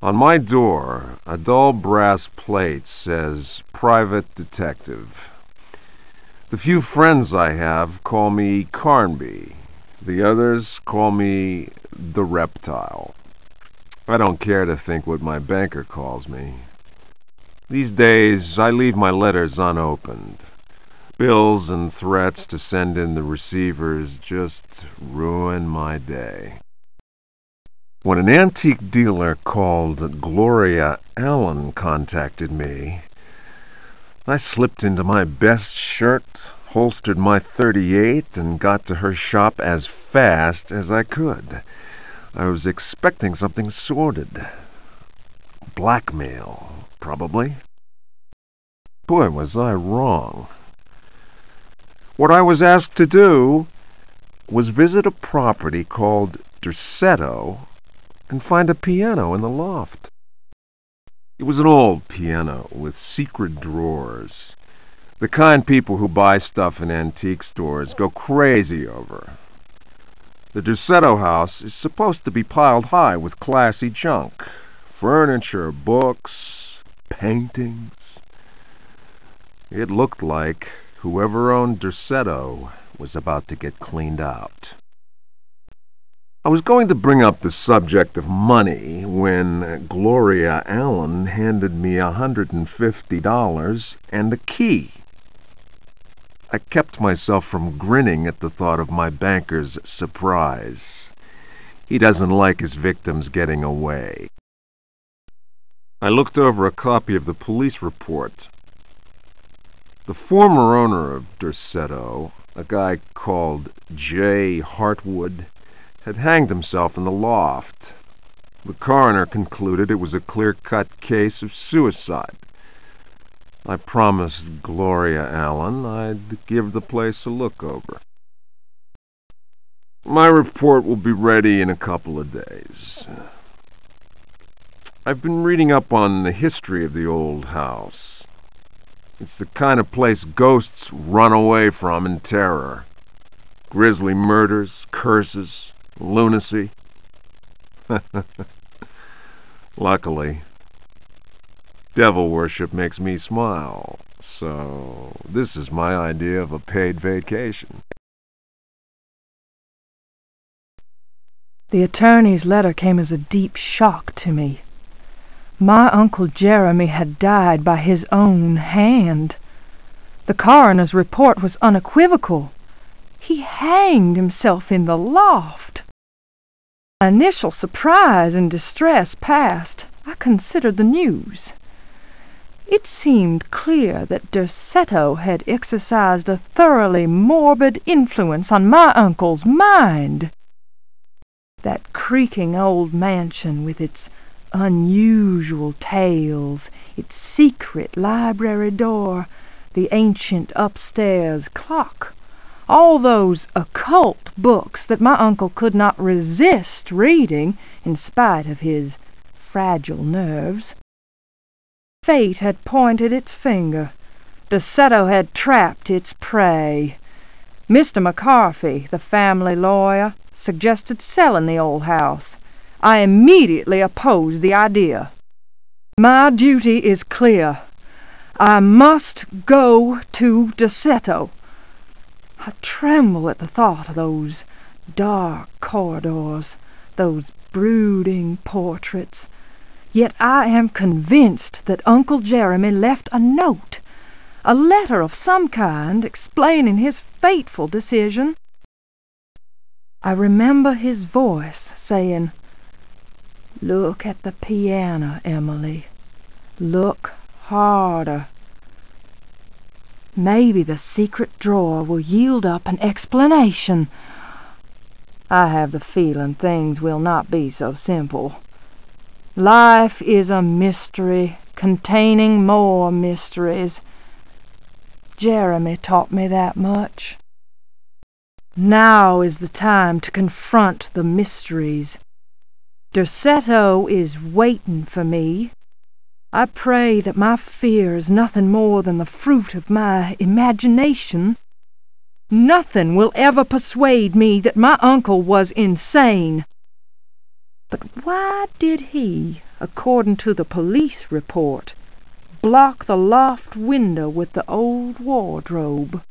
On my door, a dull brass plate says Private Detective. The few friends I have call me Carnby. The others call me the Reptile. I don't care to think what my banker calls me. These days, I leave my letters unopened. Bills and threats to send in the receivers just ruin my day. When an antique dealer called Gloria Allen contacted me, I slipped into my best shirt, holstered my .38, and got to her shop as fast as I could. I was expecting something sordid. Blackmail, probably. Boy, was I wrong. What I was asked to do was visit a property called Dersetto and find a piano in the loft. It was an old piano with secret drawers, the kind people who buy stuff in antique stores go crazy over. The Dersetto house is supposed to be piled high with classy junk, furniture, books, paintings. It looked like whoever owned Dersetto was about to get cleaned out. I was going to bring up the subject of money when Gloria Allen handed me $150 and a key. I kept myself from grinning at the thought of my banker's surprise. He doesn't like his victims getting away. I looked over a copy of the police report. The former owner of Dersetto, a guy called J. Hartwood, had hanged himself in the loft. The coroner concluded it was a clear-cut case of suicide. I promised Gloria Allen I'd give the place a look over. My report will be ready in a couple of days. I've been reading up on the history of the old house. It's the kind of place ghosts run away from in terror. Grisly murders, curses, lunacy. Luckily, devil worship makes me smile, so this is my idea of a paid vacation. The attorney's letter came as a deep shock to me. My Uncle Jeremy had died by his own hand. The coroner's report was unequivocal. He hanged himself in the loft. Initial surprise and distress past, I considered the news. It seemed clear that Dersetto had exercised a thoroughly morbid influence on my uncle's mind. That creaking old mansion with its unusual tales, its secret library door, the ancient upstairs clock, all those occult books that my uncle could not resist reading in spite of his fragile nerves. Fate had pointed its finger. Dersetto had trapped its prey. Mr. McCarthy, the family lawyer, suggested selling the old house. I immediately opposed the idea. My duty is clear. I must go to Dersetto. I tremble at the thought of those dark corridors, those brooding portraits. Yet I am convinced that Uncle Jeremy left a note, a letter of some kind explaining his fateful decision. I remember his voice saying, "Look at the piano, Emily. Look harder. Maybe the secret drawer will yield up an explanation. I have the feeling things will not be so simple. Life is a mystery containing more mysteries. Jeremy taught me that much. Now is the time to confront the mysteries. Dersetto is waiting for me. I pray that my fear is nothing more than the fruit of my imagination. Nothing will ever persuade me that my uncle was insane. But why did he, according to the police report. Block the loft window with the old wardrobe.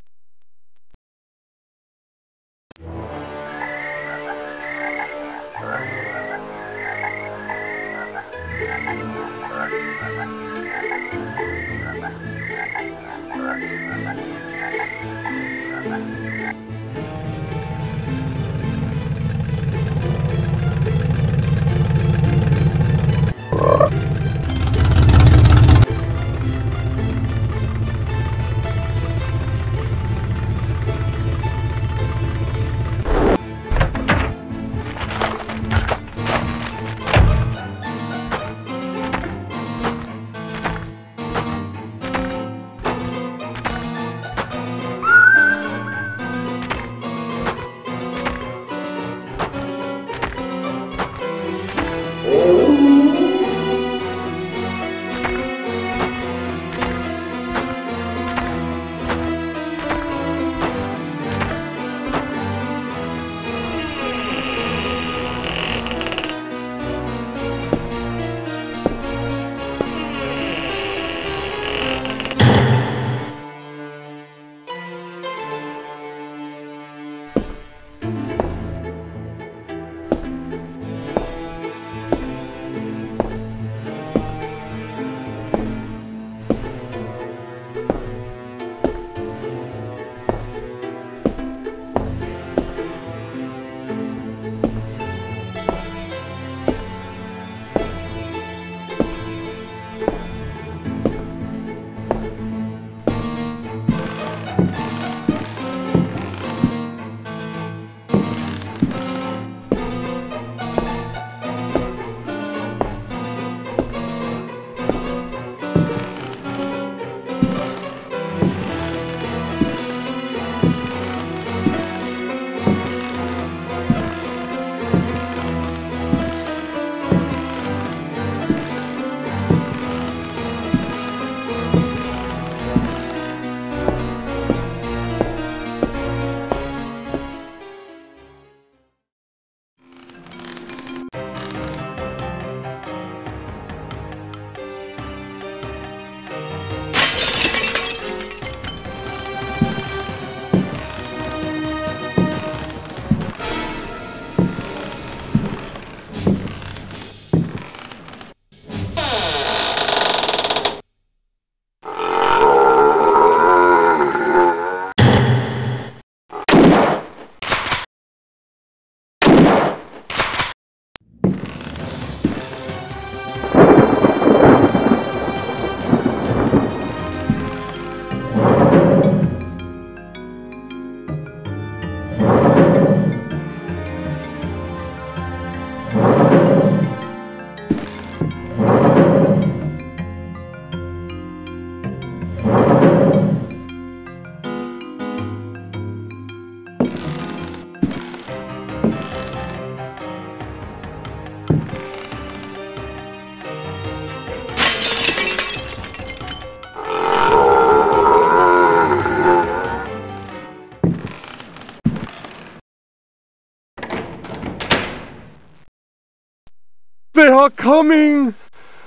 They are coming!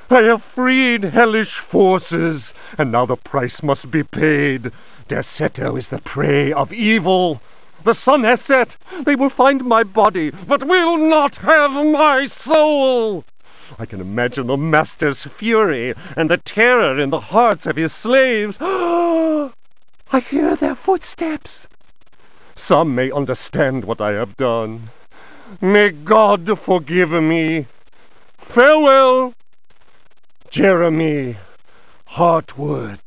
I have freed hellish forces, and now the price must be paid. Derceto is the prey of evil. The sun has set. They will find my body, but will not have my soul. I can imagine the master's fury and the terror in the hearts of his slaves. I hear their footsteps. Some may understand what I have done. May God forgive me. Farewell, Jeremy Hartwood.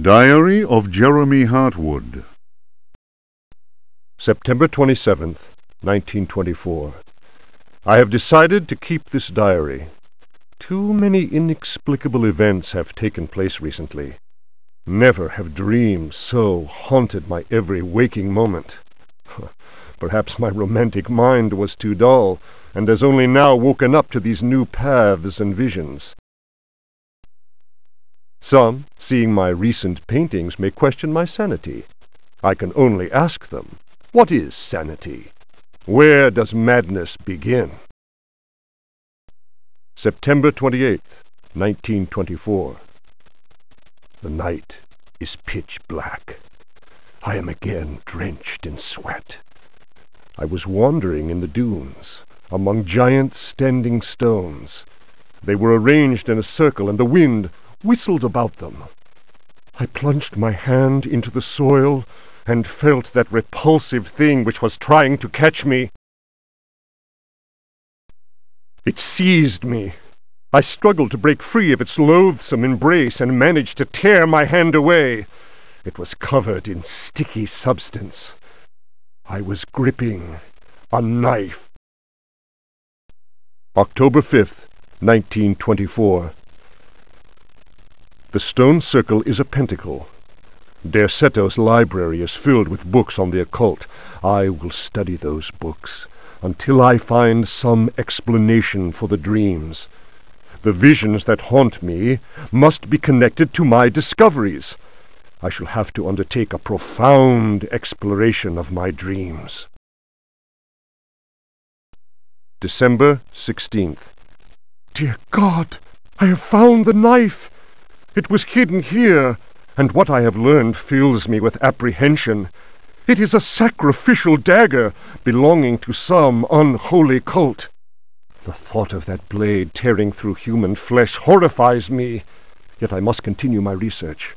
Diary of Jeremy Hartwood. September 27th, 1924. I have decided to keep this diary. Too many inexplicable events have taken place recently. Never have dreams so haunted my every waking moment. Perhaps my romantic mind was too dull, and has only now woken up to these new paths and visions. Some, seeing my recent paintings, may question my sanity. I can only ask them, what is sanity? Where does madness begin? September 28th, 1924. The night is pitch black. I am again drenched in sweat. I was wandering in the dunes, among giant standing stones. They were arranged in a circle, and the wind whistled about them. I plunged my hand into the soil and felt that repulsive thing which was trying to catch me. It seized me. I struggled to break free of its loathsome embrace and managed to tear my hand away. It was covered in sticky substance. I was gripping a knife. October 5th, 1924. The stone circle is a pentacle. Derceto's library is filled with books on the occult. I will study those books until I find some explanation for the dreams. The visions that haunt me must be connected to my discoveries. I shall have to undertake a profound exploration of my dreams. December 16th. Dear God, I have found the knife! It was hidden here, and what I have learned fills me with apprehension. It is a sacrificial dagger belonging to some unholy cult. The thought of that blade tearing through human flesh horrifies me, yet I must continue my research.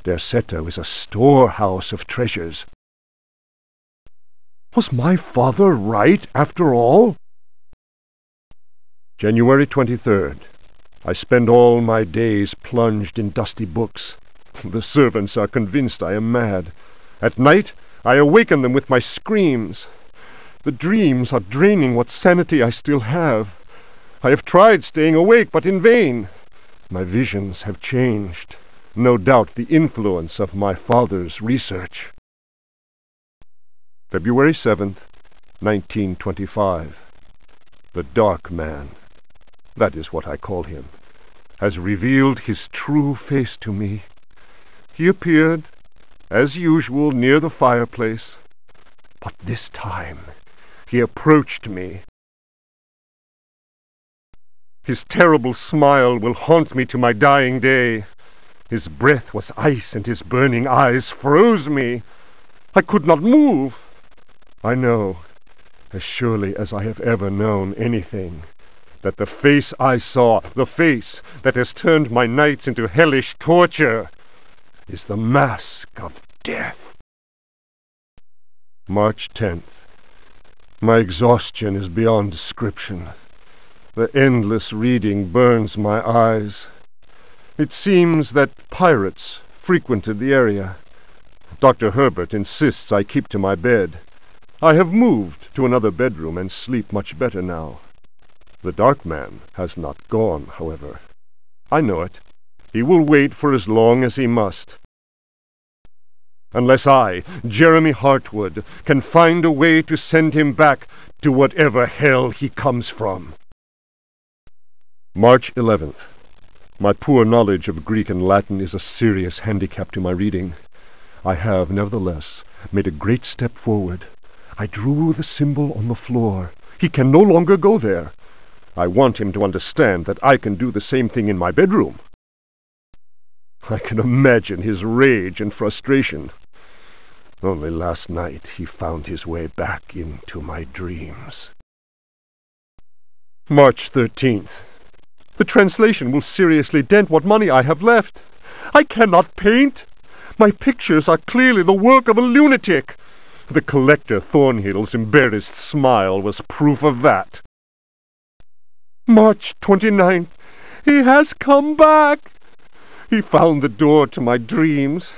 Derceto is a storehouse of treasures. Was my father right, after all? January 23rd. I spend all my days plunged in dusty books. The servants are convinced I am mad. At night, I awaken them with my screams. The dreams are draining what sanity I still have. I have tried staying awake, but in vain. My visions have changed. No doubt the influence of my father's research. February 7th, 1925. The Dark Man, that is what I call him, has revealed his true face to me. He appeared, as usual, near the fireplace, but this time he approached me. His terrible smile will haunt me to my dying day. His breath was ice, and his burning eyes froze me. I could not move. I know, as surely as I have ever known anything, that the face I saw, the face that has turned my nights into hellish torture, is the mask of death. March 10th. My exhaustion is beyond description. The endless reading burns my eyes. It seems that pirates frequented the area. Dr. Herbert insists I keep to my bed. I have moved to another bedroom and sleep much better now. The Dark Man has not gone, however. I know it. He will wait for as long as he must. Unless I, Jeremy Hartwood, can find a way to send him back to whatever hell he comes from. March 11th. My poor knowledge of Greek and Latin is a serious handicap to my reading. I have, nevertheless, made a great step forward. I drew the symbol on the floor. He can no longer go there. I want him to understand that I can do the same thing in my bedroom. I can imagine his rage and frustration. Only last night he found his way back into my dreams. March 13th. The translation will seriously dent what money I have left. I cannot paint. My pictures are clearly the work of a lunatic. The collector Thornhill's embarrassed smile was proof of that. March 29th. He has come back. He found the door to my dreams.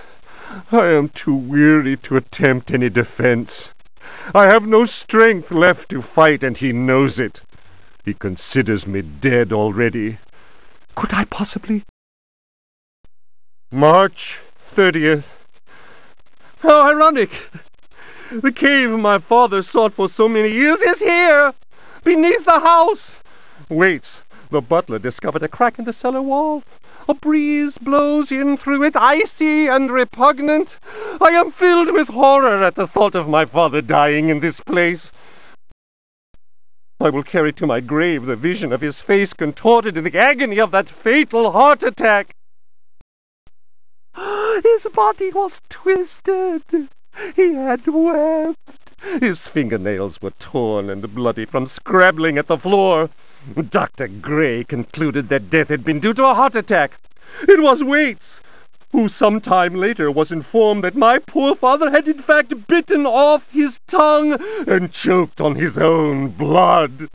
I am too weary to attempt any defense. I have no strength left to fight, and he knows it. He considers me dead already. Could I possibly? March 30th. How ironic! The cave my father sought for so many years is here, beneath the house. Waits. The butler discovered a crack in the cellar wall. A breeze blows in through it, icy and repugnant. I am filled with horror at the thought of my father dying in this place. I will carry to my grave the vision of his face contorted in the agony of that fatal heart attack. His body was twisted. He had wept. His fingernails were torn and bloody from scrabbling at the floor. Dr. Gray concluded that death had been due to a heart attack. It was Waits, who some time later was informed that my poor father had in fact bitten off his tongue and choked on his own blood.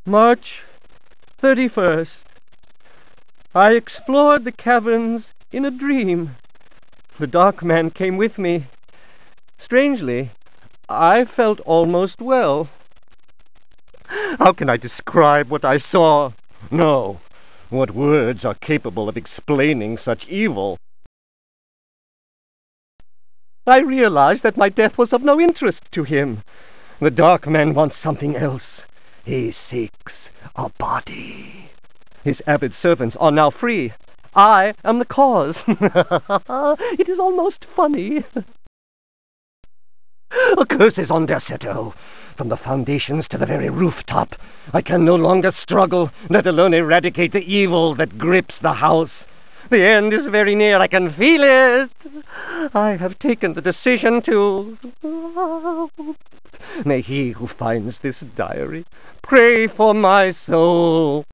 March 31st. I explored the caverns in a dream. The dark man came with me. Strangely, I felt almost well. How can I describe what I saw? No. What words are capable of explaining such evil? I realized that my death was of no interest to him. The dark man wants something else. He seeks a body. His avid servants are now free. I am the cause. It is almost funny. A curse is on Derceto. From the foundations to the very rooftop, I can no longer struggle, let alone eradicate the evil that grips the house. The end is very near, I can feel it. I have taken the decision to... May he who finds this diary pray for my soul.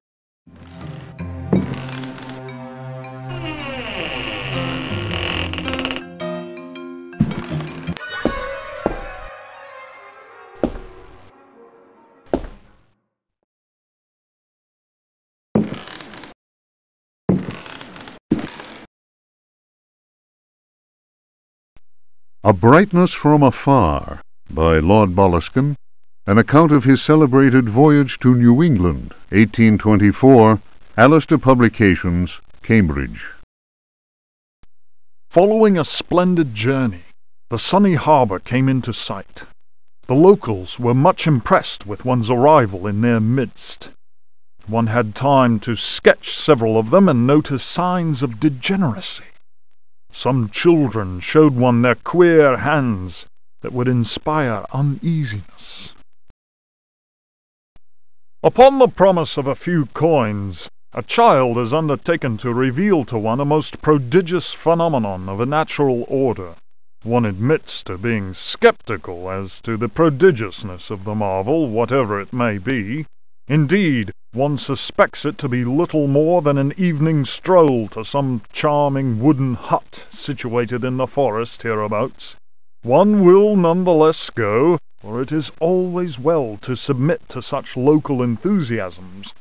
A Brightness from Afar, by Lord Boleskine, an account of his celebrated voyage to New England, 1824, Alistair Publications, Cambridge. Following a splendid journey, the sunny harbour came into sight. The locals were much impressed with one's arrival in their midst. One had time to sketch several of them and notice signs of degeneracy. Some children showed one their queer hands that would inspire uneasiness. Upon the promise of a few coins, a child has undertaken to reveal to one a most prodigious phenomenon of a natural order. One admits to being skeptical as to the prodigiousness of the marvel, whatever it may be. Indeed, one suspects it to be little more than an evening stroll to some charming wooden hut situated in the forest hereabouts. One will none the less go, for it is always well to submit to such local enthusiasms.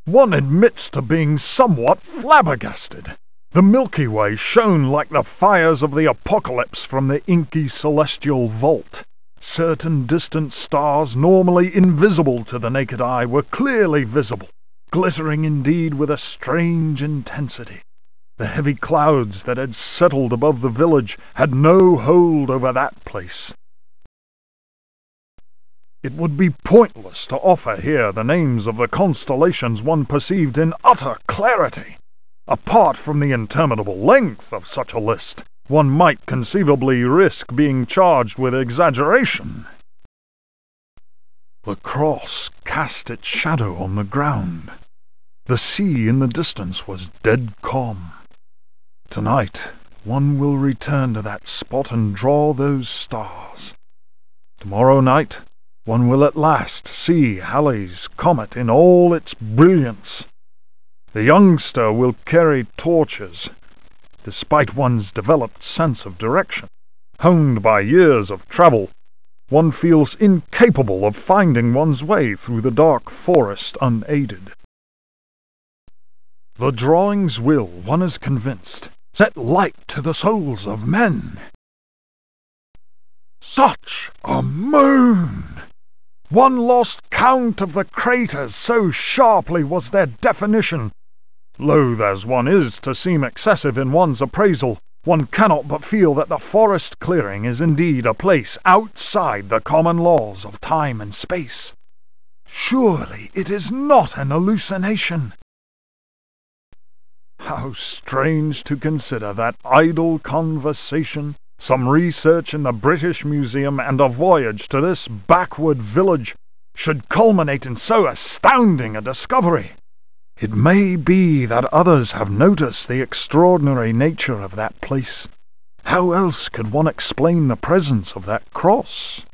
One admits to being somewhat flabbergasted. The Milky Way shone like the fires of the apocalypse from the inky celestial vault. Certain distant stars, normally invisible to the naked eye, were clearly visible, glittering indeed with a strange intensity. The heavy clouds that had settled above the village had no hold over that place. It would be pointless to offer here the names of the constellations one perceived in utter clarity. Apart from the interminable length of such a list, one might conceivably risk being charged with exaggeration. The cross cast its shadow on the ground. The sea in the distance was dead calm. Tonight, one will return to that spot and draw those stars. Tomorrow night, one will at last see Halley's comet in all its brilliance. The youngster will carry torches, despite one's developed sense of direction. Honed by years of travel, one feels incapable of finding one's way through the dark forest unaided. The drawings will, one is convinced, set light to the souls of men. Such a moon! One lost count of the craters, so sharply was their definition. Loath as one is to seem excessive in one's appraisal, one cannot but feel that the forest clearing is indeed a place outside the common laws of time and space. Surely it is not an hallucination. How strange to consider that idle conversation, some research in the British Museum, and a voyage to this backward village should culminate in so astounding a discovery. It may be that others have noticed the extraordinary nature of that place. How else could one explain the presence of that cross?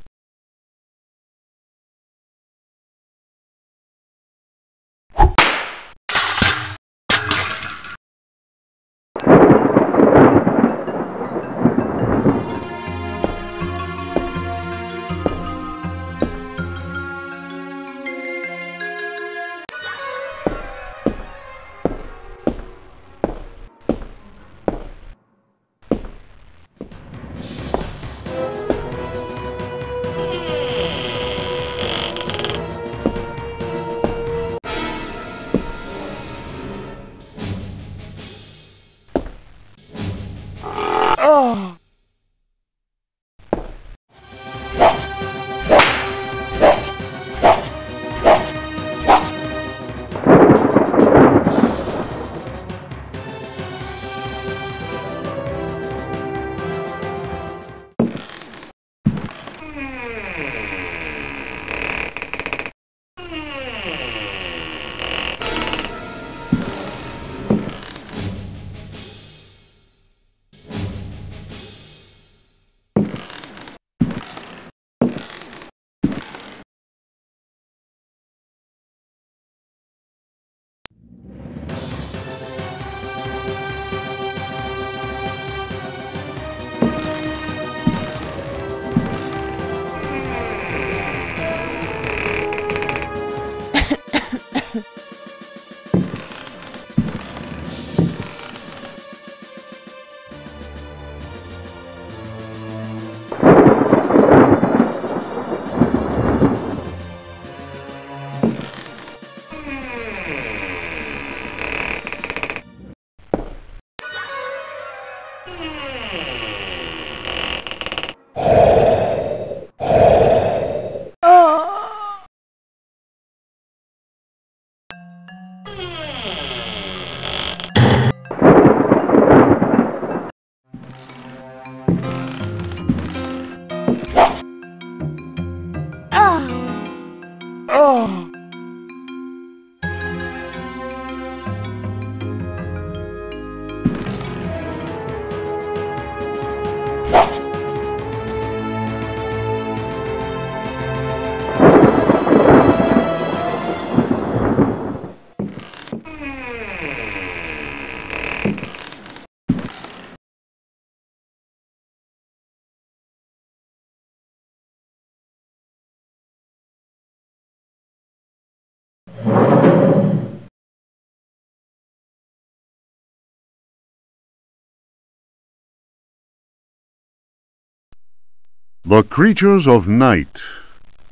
The Creatures of Night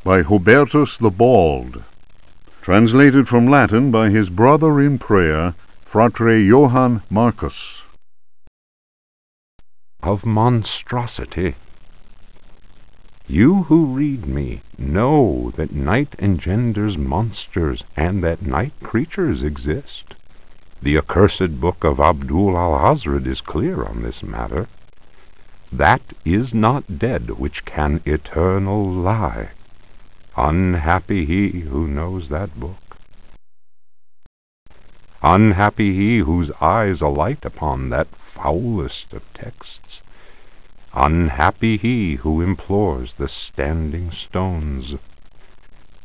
by Hubertus the Bald, translated from Latin by his brother in prayer, Fratre Johann Marcus. Of monstrosity. You who read me know that night engenders monsters, and that night creatures exist. The accursed book of Abdul al-Hazred is clear on this matter. That is not dead which can eternal lie. Unhappy he who knows that book. Unhappy he whose eyes alight upon that foulest of texts. Unhappy he who implores the standing stones,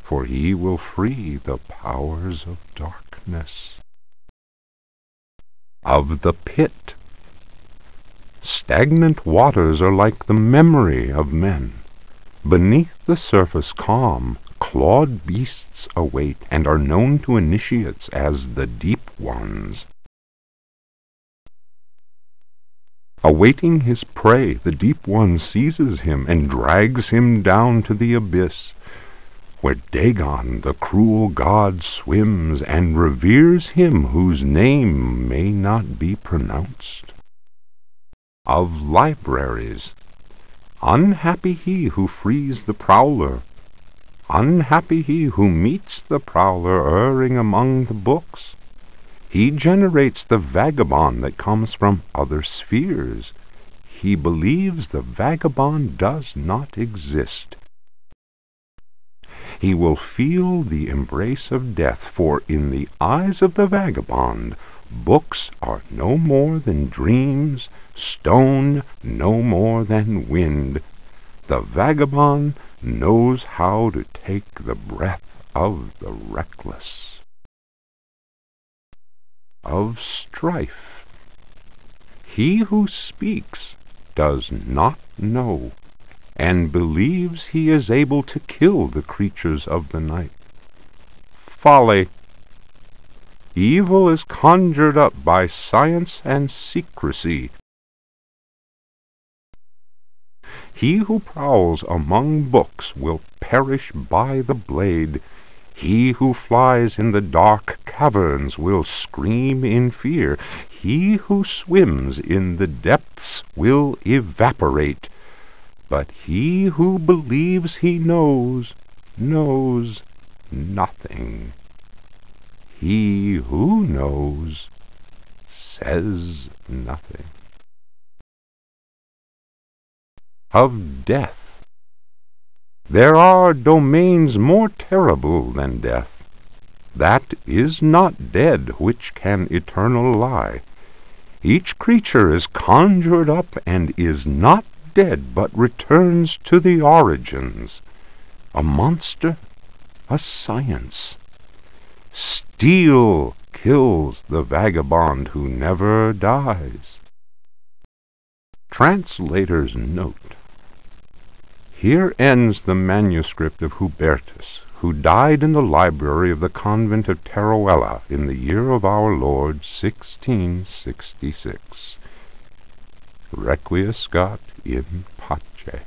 for he will free the powers of darkness. Of the pit. Stagnant waters are like the memory of men. Beneath the surface calm, clawed beasts await, and are known to initiates as the deep ones. Awaiting his prey, the deep one seizes him and drags him down to the abyss, where Dagon, the cruel god, swims and reveres him whose name may not be pronounced. Of libraries. Unhappy he who frees the prowler. Unhappy he who meets the prowler erring among the books. He generates the vagabond that comes from other spheres. He believes the vagabond does not exist. He will feel the embrace of death, for in the eyes of the vagabond, books are no more than dreams, stone no more than wind. The vagabond knows how to take the breath of the reckless. Of strife. He who speaks does not know, and believes he is able to kill the creatures of the night. Folly. Evil is conjured up by science and secrecy. He who prowls among books will perish by the blade. He who flies in the dark caverns will scream in fear. He who swims in the depths will evaporate. But he who believes he knows nothing. He who knows says nothing. Of death. There are domains more terrible than death. That is not dead which can eternal lie. Each creature is conjured up and is not dead, but returns to the origins. A monster, a science. Steel kills the vagabond who never dies. Translator's note. Here ends the manuscript of Hubertus, who died in the library of the convent of Teruel in the year of our Lord 1666. Requiescat in pace.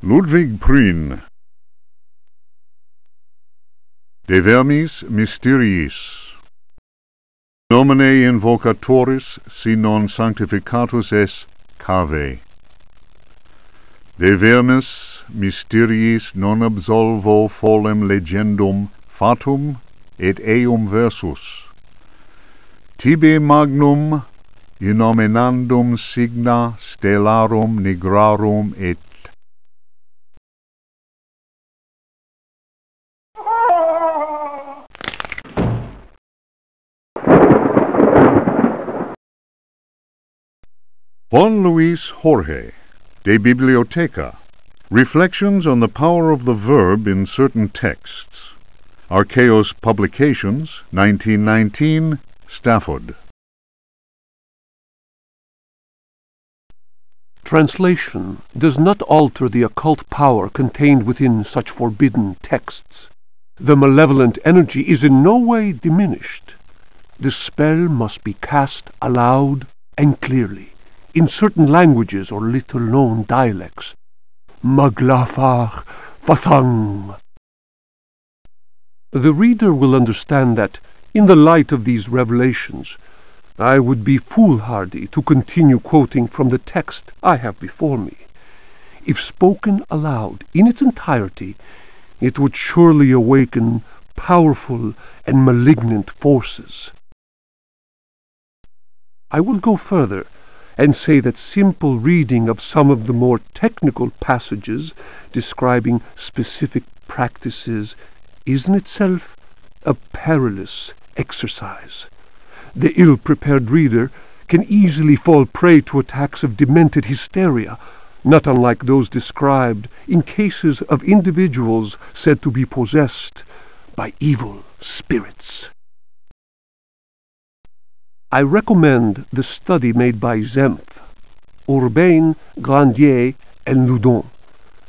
Ludwig Prien. De vermis mysteriis. Nomine invocatoris si non sanctificatus es cave. De vermis mysteriis non absolvo folem legendum fatum et eum versus. Tibi magnum innominandum signa stellarum nigrarum et Juan Luis Jorge, De Biblioteca. Reflections on the Power of the Verb in Certain Texts. Archaeos Publications, 1919, Stafford. Translation does not alter the occult power contained within such forbidden texts. The malevolent energy is in no way diminished. The spell must be cast aloud and clearly, in certain languages or little-known dialects. Maglafar Fathang. The reader will understand that, in the light of these revelations, I would be foolhardy to continue quoting from the text I have before me. If spoken aloud in its entirety, it would surely awaken powerful and malignant forces. I will go further and say that simple reading of some of the more technical passages describing specific practices is in itself a perilous exercise. The ill-prepared reader can easily fall prey to attacks of demented hysteria, not unlike those described in cases of individuals said to be possessed by evil spirits. I recommend the study made by Zempf, Urbain, Grandier, and Loudon,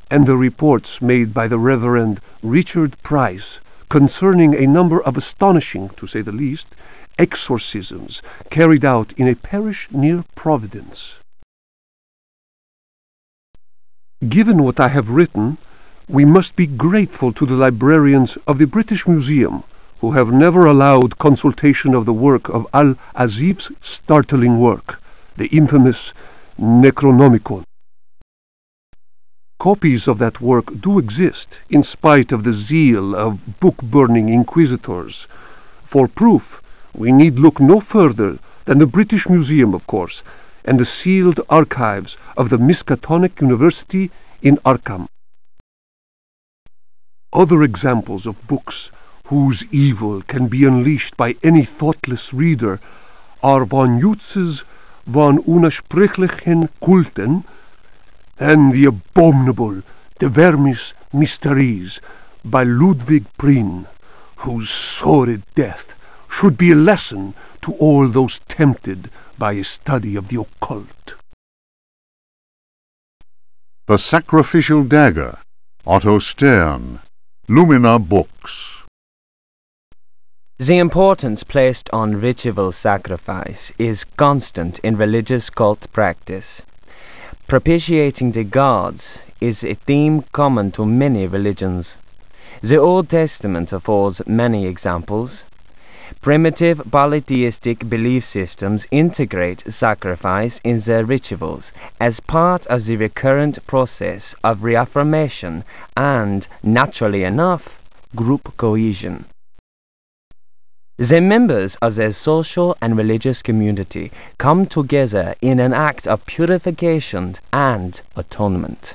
and the reports made by the Reverend Richard Price concerning a number of astonishing, to say the least, exorcisms carried out in a parish near Providence. Given what I have written, we must be grateful to the librarians of the British Museum, who have never allowed consultation of the work of Al-Azif's startling work, the infamous Necronomicon. Copies of that work do exist, in spite of the zeal of book-burning inquisitors. For proof, we need look no further than the British Museum, of course, and the sealed archives of the Miskatonic University in Arkham. Other examples of books whose evil can be unleashed by any thoughtless reader are von Jutz's von Unersprechlichen Kulten and the abominable De Vermis Mysteries by Ludwig Prien, whose sordid death should be a lesson to all those tempted by a study of the occult. The Sacrificial Dagger, Otto Stern, Lumina Books. The importance placed on ritual sacrifice is constant in religious cult practice. Propitiating the gods is a theme common to many religions. The Old Testament affords many examples. Primitive polytheistic belief systems integrate sacrifice in their rituals as part of the recurrent process of reaffirmation and, naturally enough, group cohesion. The members of their social and religious community come together in an act of purification and atonement.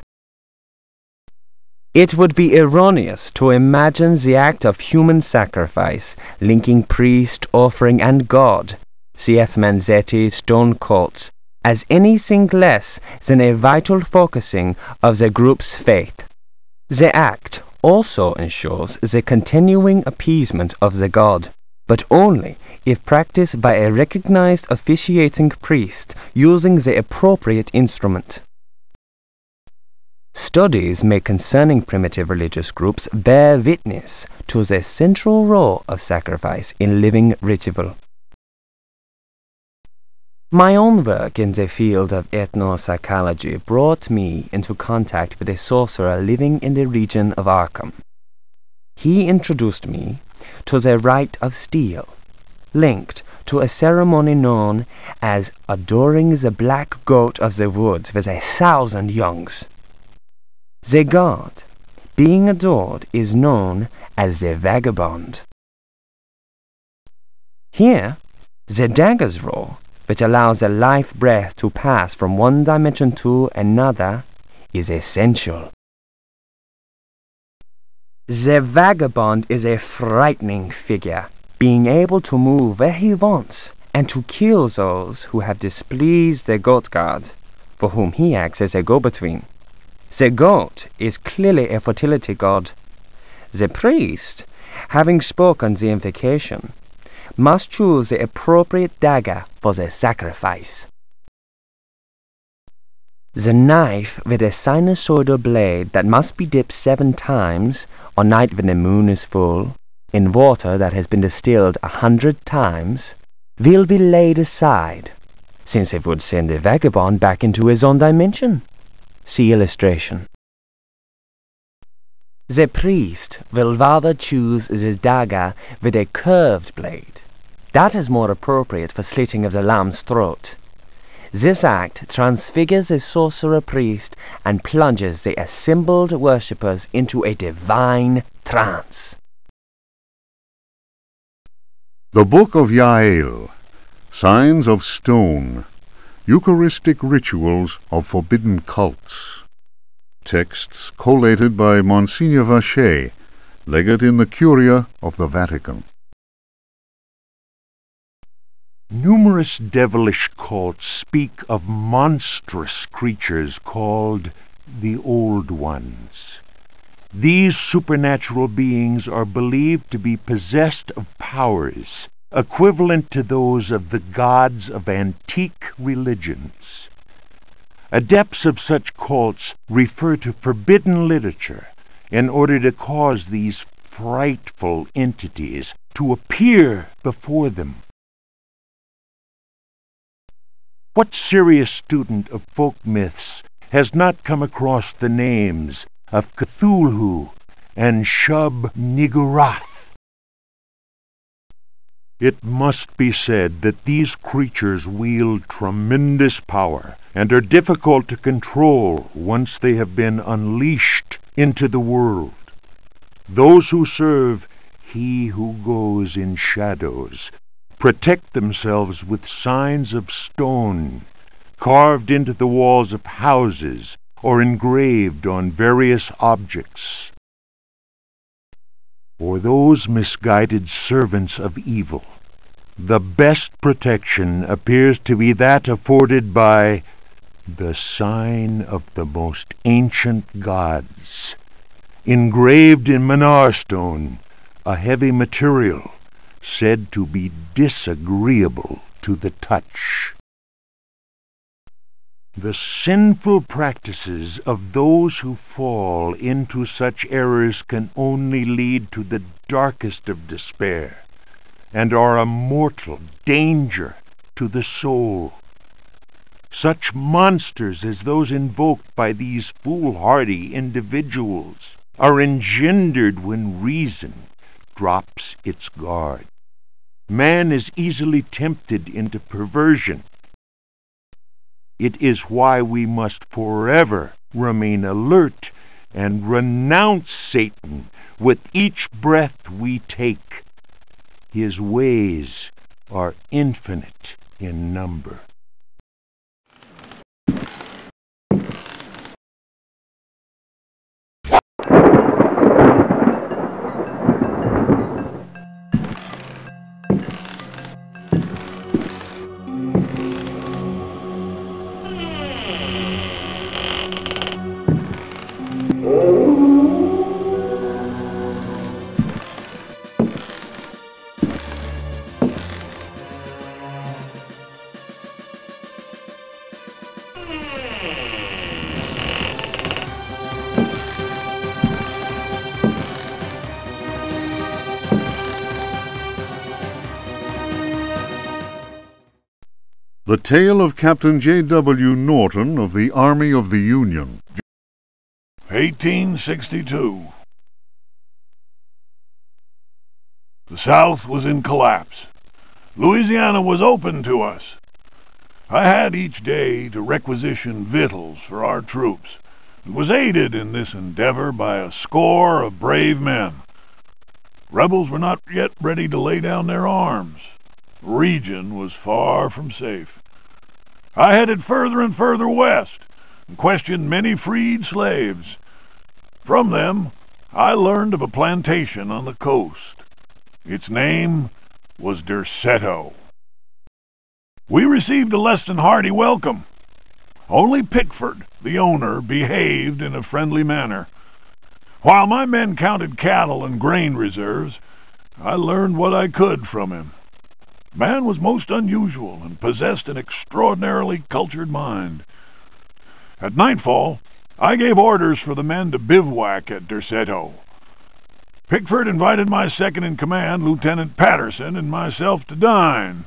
It would be erroneous to imagine the act of human sacrifice linking priest, offering, and God, C.F. Manzetti's stone cults, as anything less than a vital focusing of the group's faith. The act also ensures the continuing appeasement of the god, but only if practiced by a recognized officiating priest using the appropriate instrument. Studies made concerning primitive religious groups bear witness to the central role of sacrifice in living ritual. My own work in the field of ethnopsychology brought me into contact with a sorcerer living in the region of Arkham. He introduced me to the rite of steel, linked to a ceremony known as adoring the black goat of the woods with 1,000 youngs. The god being adored is known as the vagabond. Here, the dagger's role, which allows the life breath to pass from one dimension to another, is essential. The vagabond is a frightening figure, being able to move where he wants and to kill those who have displeased the goat god, for whom he acts as a go-between. The goat is clearly a fertility god. The priest, having spoken the invocation, must choose the appropriate dagger for the sacrifice. The knife with a sinusoidal blade that must be dipped 7 times, on night when the moon is full, in water that has been distilled 100 times, will be laid aside, since it would send the vagabond back into his own dimension. See illustration. The priest will rather choose the dagger with a curved blade. That is more appropriate for slitting of the lamb's throat. This act transfigures the sorcerer-priest and plunges the assembled worshippers into a divine trance. The Book of Yael, Signs of Stone, Eucharistic Rituals of Forbidden Cults. Texts collated by Monsignor Vacher, legate in the Curia of the Vatican. Numerous devilish cults speak of monstrous creatures called the Old Ones. These supernatural beings are believed to be possessed of powers equivalent to those of the gods of antique religions. Adepts of such cults refer to forbidden literature in order to cause these frightful entities to appear before them. What serious student of folk myths has not come across the names of Cthulhu and Shub-Niggurath? It must be said that these creatures wield tremendous power and are difficult to control once they have been unleashed into the world. Those who serve He who goes in shadows protect themselves with signs of stone, carved into the walls of houses or engraved on various objects. For those misguided servants of evil, the best protection appears to be that afforded by the sign of the most ancient gods, engraved in Manar stone, a heavy material said to be disagreeable to the touch. The sinful practices of those who fall into such errors can only lead to the darkest of despair, and are a mortal danger to the soul. Such monsters as those invoked by these foolhardy individuals are engendered when reason drops its guard. Man is easily tempted into perversion. It is why we must forever remain alert and renounce Satan with each breath we take. His ways are infinite in number. The Tale of Captain J.W. Norton of the Army of the Union. 1862. The South was in collapse. Louisiana was open to us. I had each day to requisition victuals for our troops, and was aided in this endeavor by a score of brave men. Rebels were not yet ready to lay down their arms. The region was far from safe. I headed further and further west, and questioned many freed slaves. From them, I learned of a plantation on the coast. Its name was Derceto. We received a less than hearty welcome. Only Pickford, the owner, behaved in a friendly manner. While my men counted cattle and grain reserves, I learned what I could from him. Man was most unusual and possessed an extraordinarily cultured mind. At nightfall, I gave orders for the men to bivouac at Derceto. Pickford invited my second-in-command, Lieutenant Patterson, and myself to dine.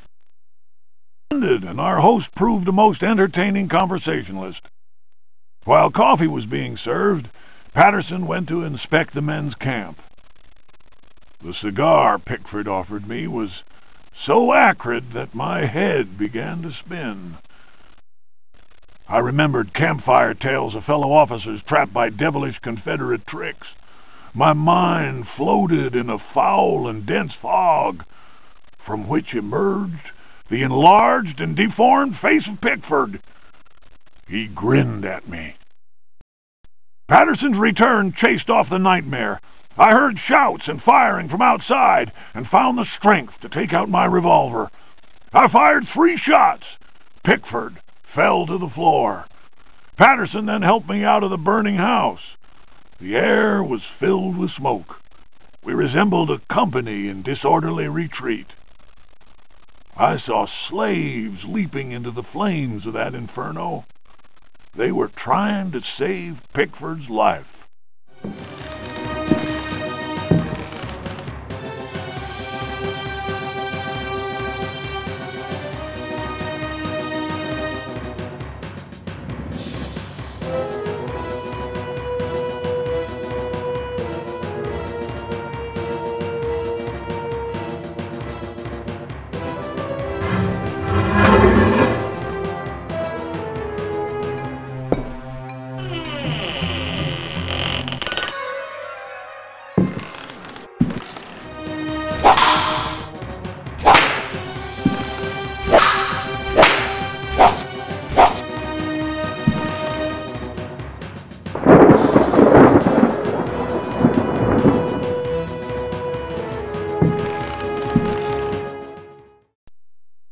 And our host proved a most entertaining conversationalist. While coffee was being served, Patterson went to inspect the men's camp. The cigar Pickford offered me was so acrid that my head began to spin. I remembered campfire tales of fellow officers trapped by devilish Confederate tricks. My mind floated in a foul and dense fog, from which emerged the enlarged and deformed face of Pickford. He grinned at me. Patterson's return chased off the nightmare. I heard shouts and firing from outside and found the strength to take out my revolver. I fired 3 shots. Pickford fell to the floor. Patterson then helped me out of the burning house. The air was filled with smoke. We resembled a company in disorderly retreat. I saw slaves leaping into the flames of that inferno. They were trying to save Pickford's life.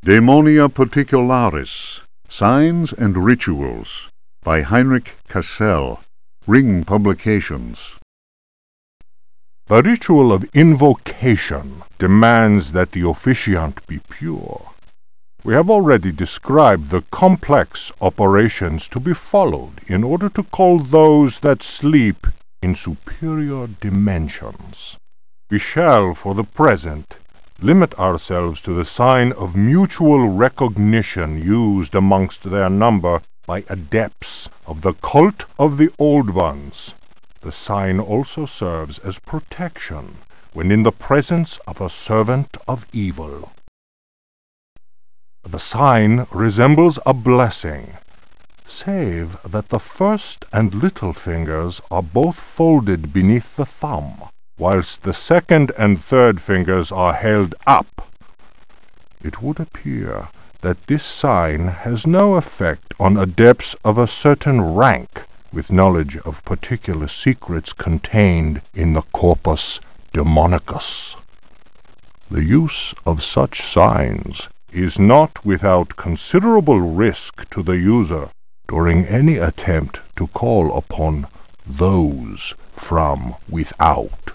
Daemonia Particularis, Signs and Rituals, by Heinrich Cassel, Ring Publications. The ritual of invocation demands that the officiant be pure. We have already described the complex operations to be followed in order to call those that sleep in superior dimensions. We shall, for the present, limit ourselves to the sign of mutual recognition used amongst their number by adepts of the cult of the Old Ones. The sign also serves as protection when in the presence of a servant of evil. The sign resembles a blessing, save that the first and little fingers are both folded beneath the thumb, whilst the second and third fingers are held up. It would appear that this sign has no effect on adepts of a certain rank with knowledge of particular secrets contained in the corpus demonicus. The use of such signs is not without considerable risk to the user during any attempt to call upon those from without.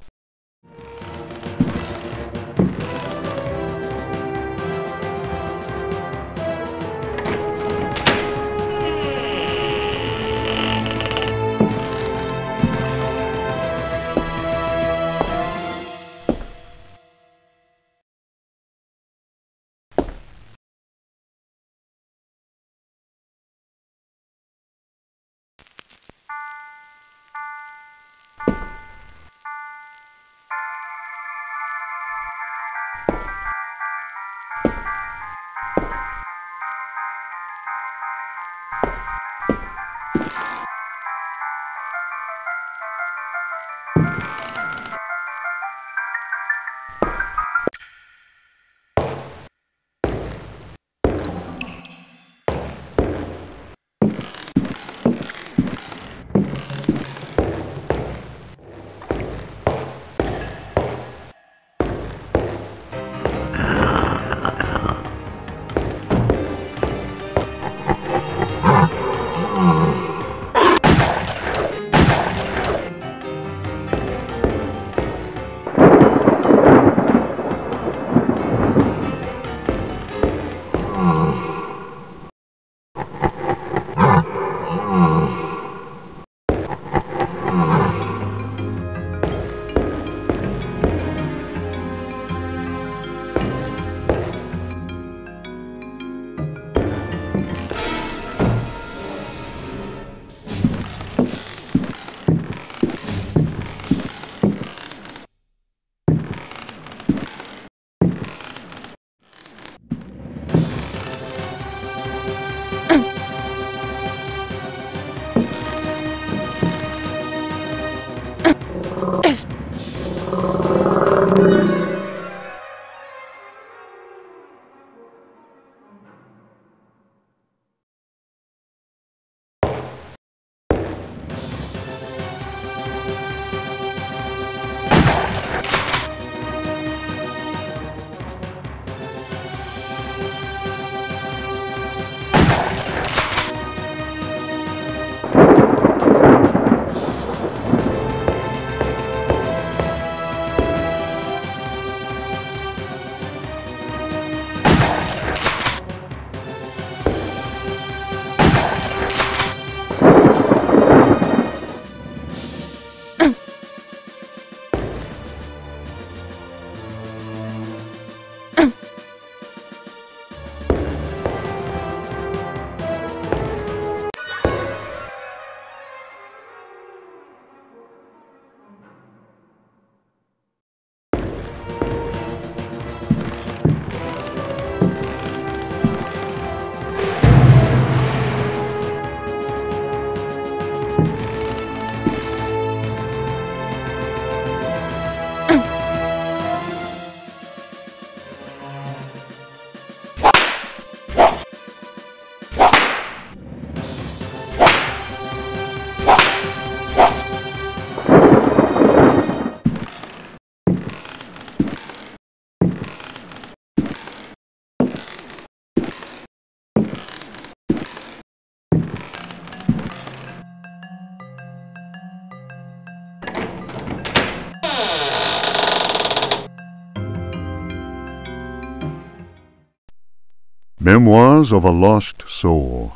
Memoirs of a Lost Soul.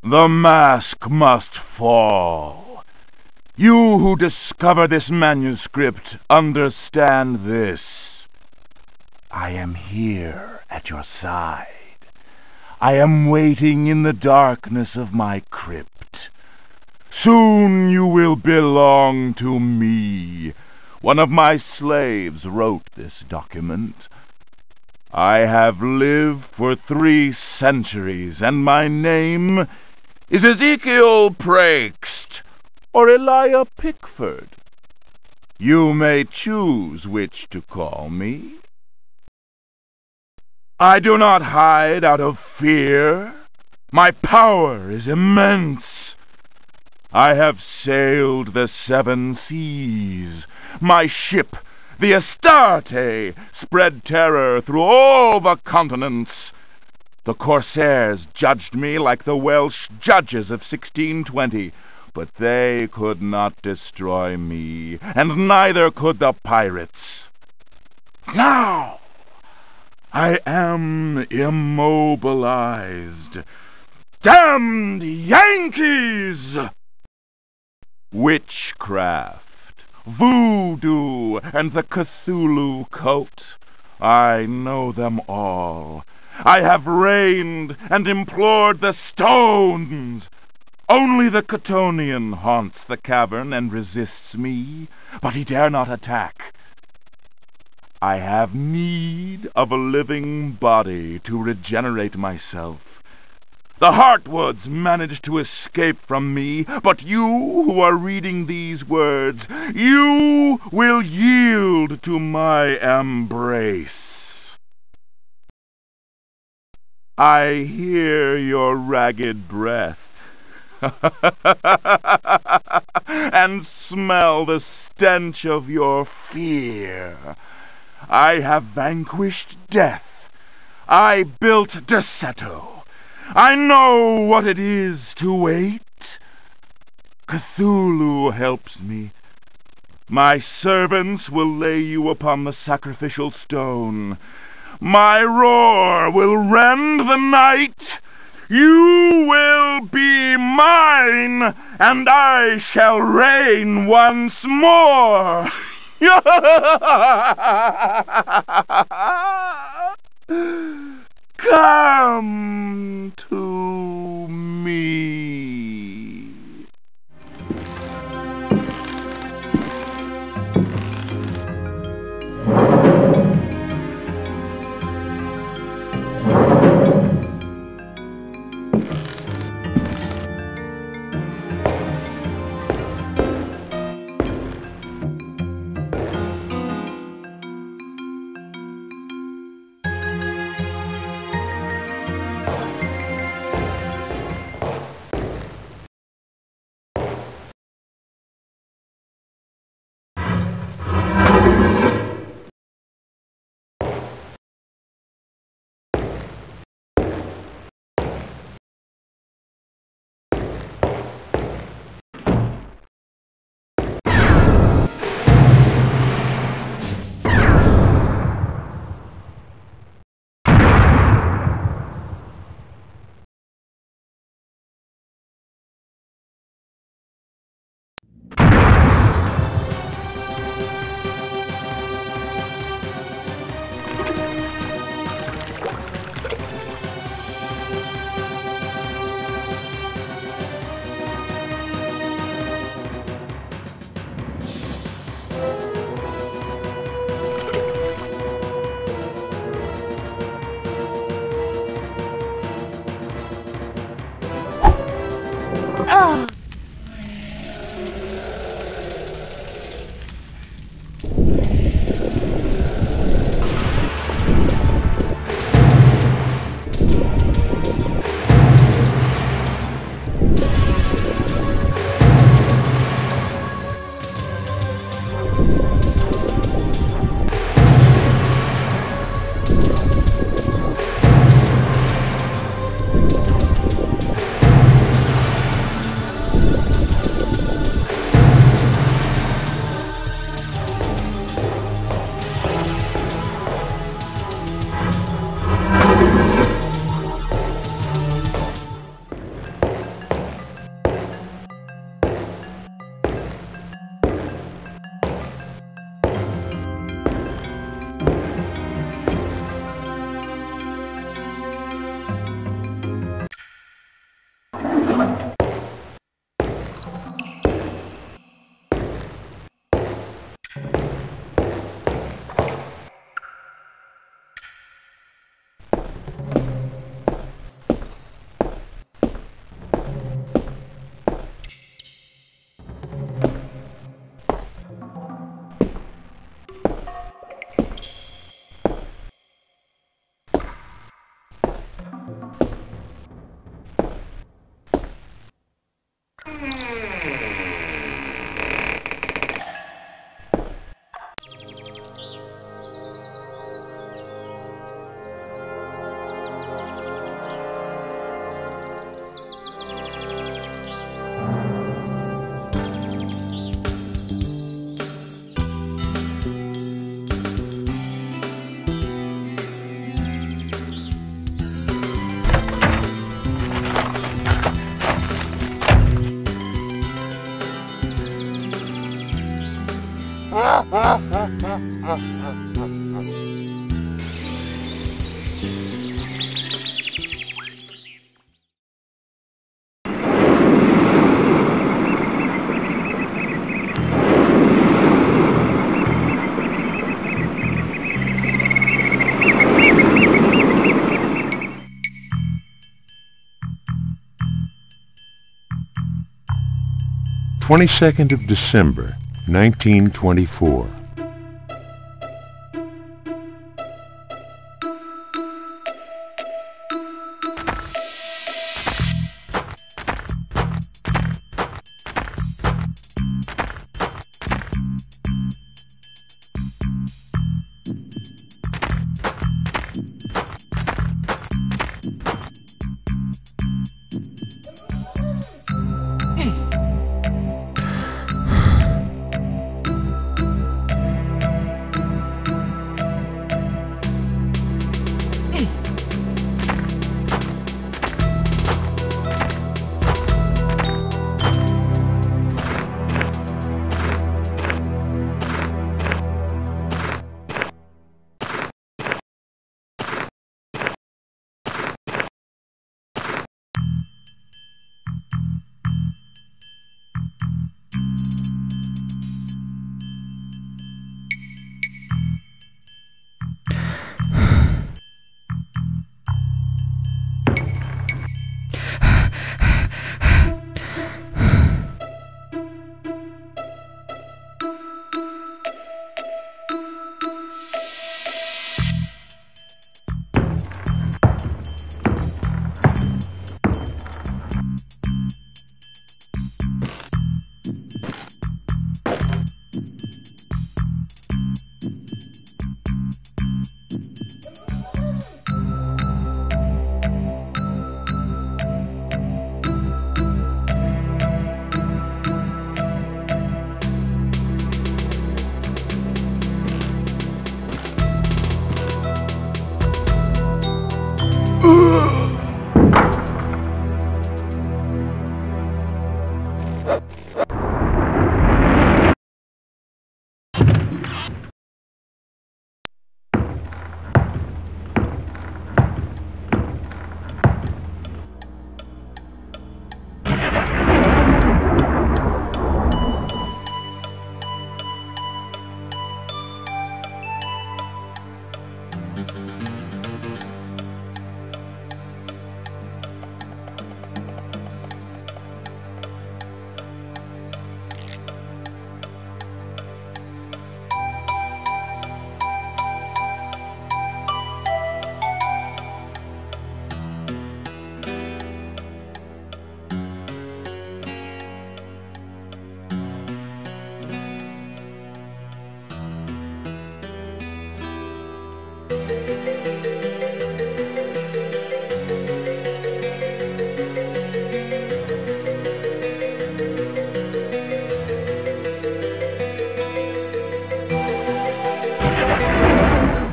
The mask must fall. You who discover this manuscript, understand this. I am here at your side. I am waiting in the darkness of my crypt. Soon you will belong to me. One of my slaves wrote this document. I have lived for 3 centuries, and my name is Ezekiel Prext or Elijah Pickford. You may choose which to call me. I do not hide out of fear. My power is immense. I have sailed the 7 seas. My ship, the Astarte, spread terror through all the continents. The corsairs judged me like the Welsh judges of 1620, but they could not destroy me, and neither could the pirates. Now I am immobilized. Damned Yankees! Witchcraft, voodoo, and the Cthulhu cult. I know them all. I have reigned and implored the stones. Only the Catonian haunts the cavern and resists me, but he dare not attack. I have need of a living body to regenerate myself. The Heartwoods managed to escape from me, but you who are reading these words, you will yield to my embrace. I hear your ragged breath and smell the stench of your fear. I have vanquished death. I built Derceto. I know what it is to wait. Cthulhu helps me. My servants will lay you upon the sacrificial stone. My roar will rend the night. You will be mine, and I shall reign once more. Come to me. of December, 1924.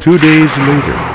Two days later.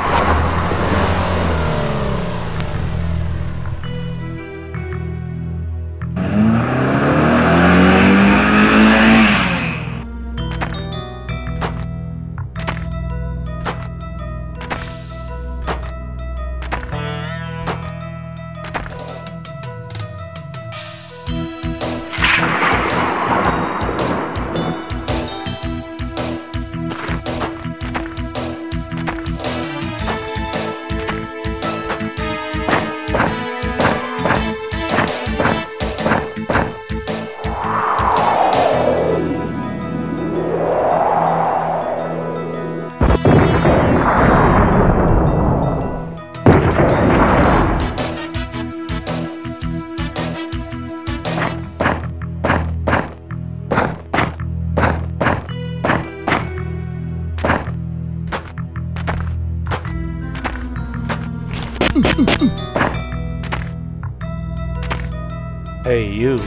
Hey, you.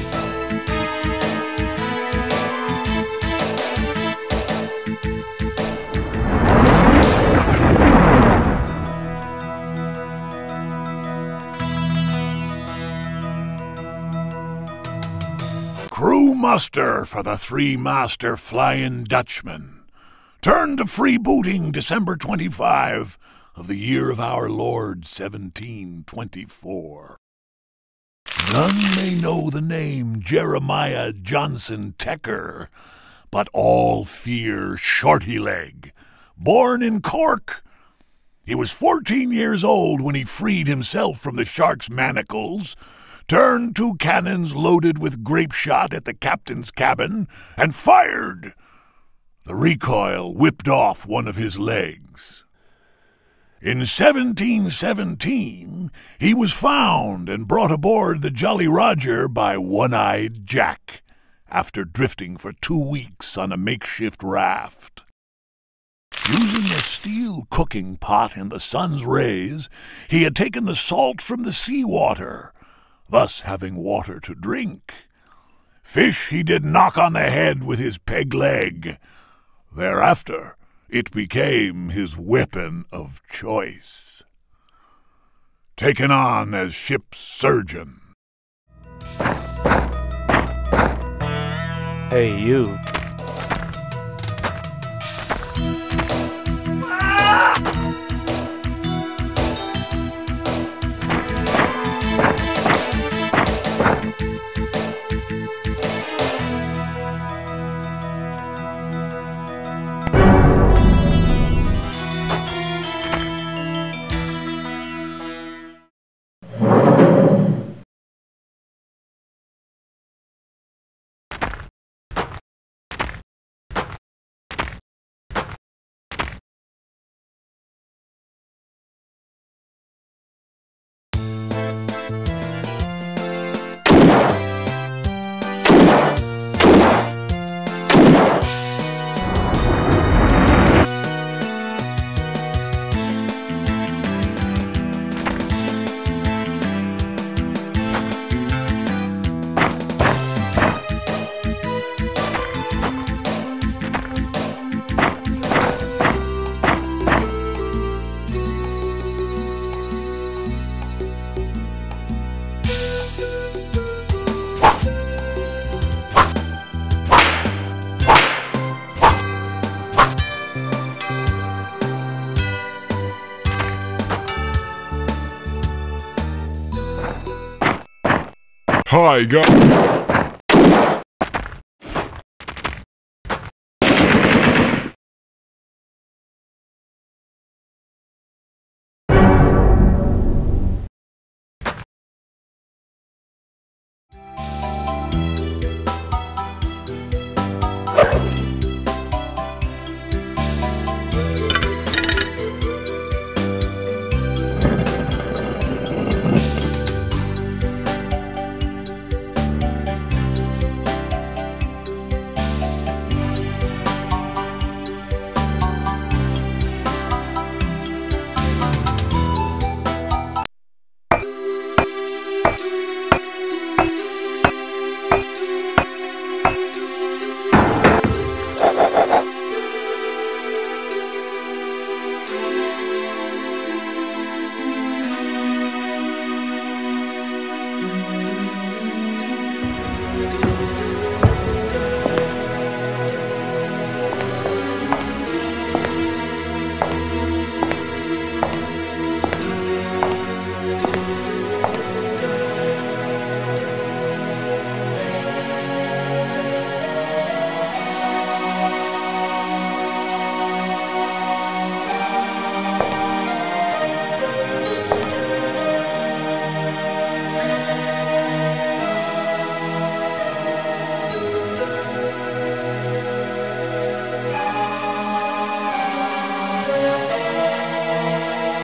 Crew muster for the three-master Flying Dutchman. turned to freebooting December 25 of the year of our Lord 1724. None may know the name Jeremiah Johnson Tecker, but all fear Shorty Leg, born in Cork. He was 14 years old when he freed himself from the shark's manacles, turned 2 cannons loaded with grape shot at the captain's cabin, and fired. The recoil whipped off one of his legs. In 1717, he was found and brought aboard the Jolly Roger by One-Eyed Jack, after drifting for 2 weeks on a makeshift raft. Using a steel cooking pot in the sun's rays, he had taken the salt from the seawater, thus having water to drink. Fish he did knock on the head with his peg leg. Thereafter, it became his weapon of choice. Taken on as ship's surgeon. Hey, you. Hi, guys.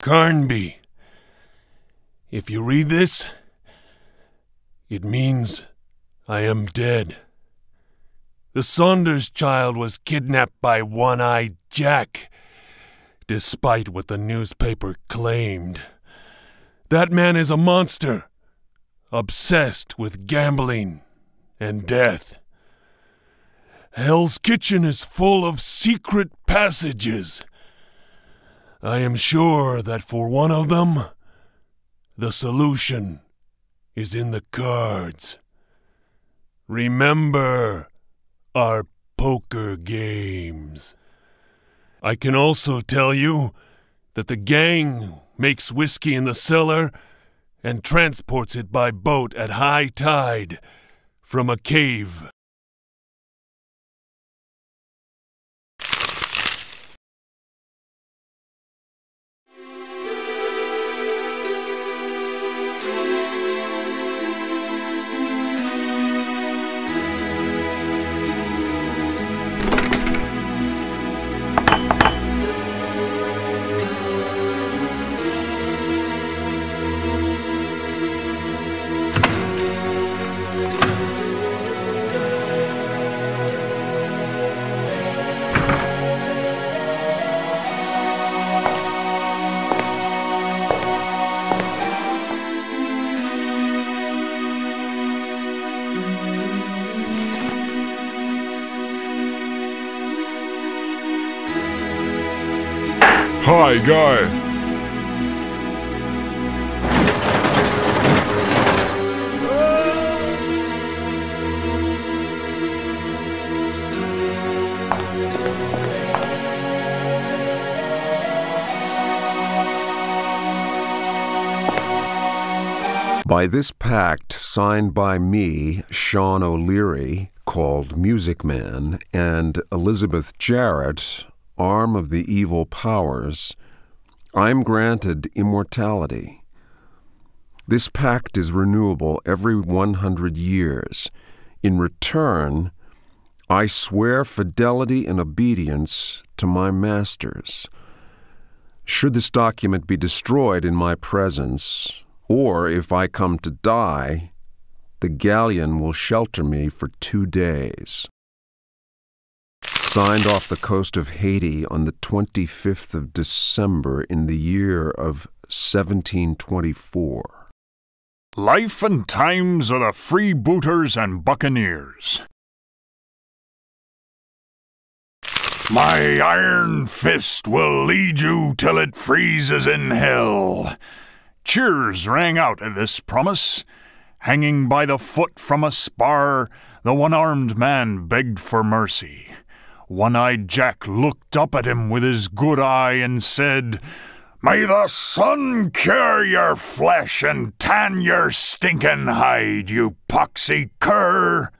Carnby, if you read this, it means I am dead. The Saunders child was kidnapped by One-Eyed Jack, despite what the newspaper claimed. That man is a monster, obsessed with gambling and death. Hell's Kitchen is full of secret passages. I am sure that for one of them, the solution is in the cards. Remember our poker games. I can also tell you that the gang makes whiskey in the cellar and transports it by boat at high tide from a cave. Hi, guy. By this pact, signed by me, Sean O'Leary, called Music Man, and Elizabeth Jarrett, arm of the evil powers, I am granted immortality. This pact is renewable every 100 years. In return, I swear fidelity and obedience to my masters. Should this document be destroyed in my presence, or if I come to die, the galleon will shelter me for 2 days. Signed off the coast of Haiti on the 25th of December in the year of 1724. Life and times of the freebooters and buccaneers. My iron fist will lead you till it freezes in hell. Cheers rang out at this promise. Hanging by the foot from a spar, the one-armed man begged for mercy. One-eyed Jack looked up at him with his good eye and said, "May the sun cure your flesh and tan your stinking hide, you poxy cur!"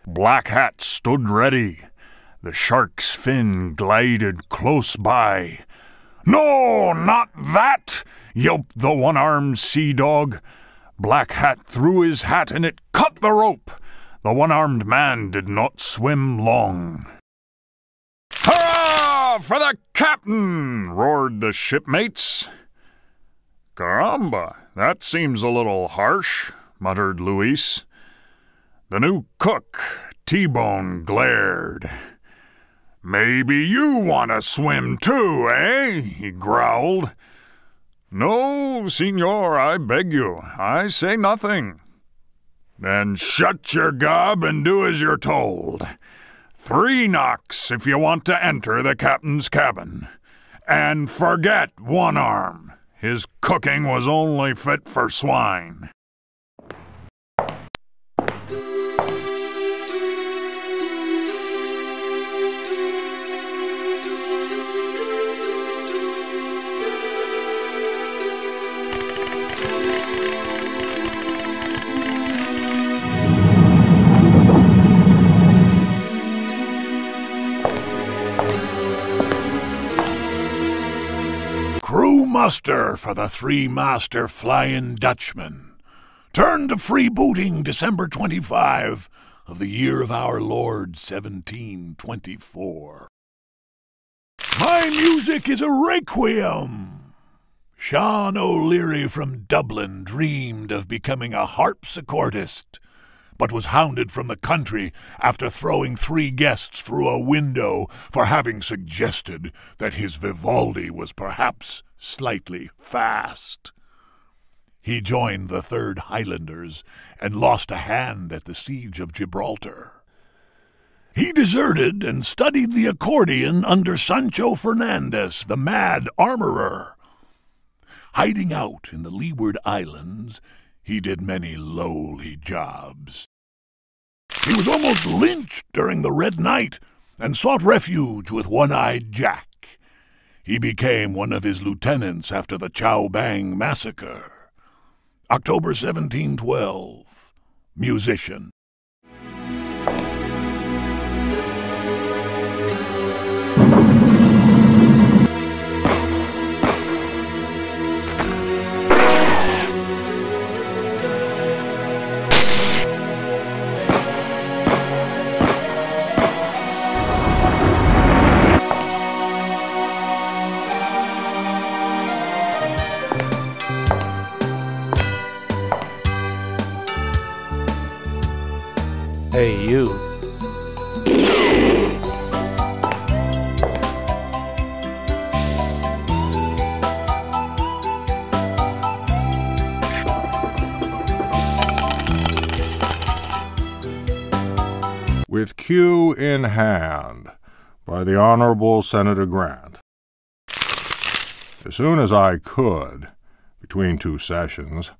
Black Hat stood ready. The shark's fin glided close by. "No, not that!" yelped the one-armed sea-dog. Black Hat threw his hat and it cut the rope. The one-armed man did not swim long. "Hurrah for the captain!" roared the shipmates. "Caramba, that seems a little harsh," muttered Luis. The new cook, T-Bone, glared. "Maybe you want to swim too, eh?" he growled. "No, senor, I beg you. I say nothing." "Then shut your gob and do as you're told. 3 knocks if you want to enter the captain's cabin. And forget One Arm. His cooking was only fit for swine." Crew muster for the 3-master Flying Dutchman. Turn to freebooting December 25 of the year of our Lord 1724. My music is a requiem. Sean O'Leary from Dublin dreamed of becoming a harpsichordist, but was hounded from the country after throwing 3 guests through a window for having suggested that his Vivaldi was perhaps slightly fast. He joined the 3rd Highlanders and lost a hand at the siege of Gibraltar. He deserted and studied the accordion under Sancho Fernandez, the mad armorer. Hiding out in the Leeward Islands, he did many lowly jobs. He was almost lynched during the Red Night and sought refuge with One-Eyed Jack. He became one of his lieutenants after the Chow Bang Massacre. October 1712. Musician. Hey, you. With Q in Hand by the Honorable Senator Grant. As soon as I could, between two sessions,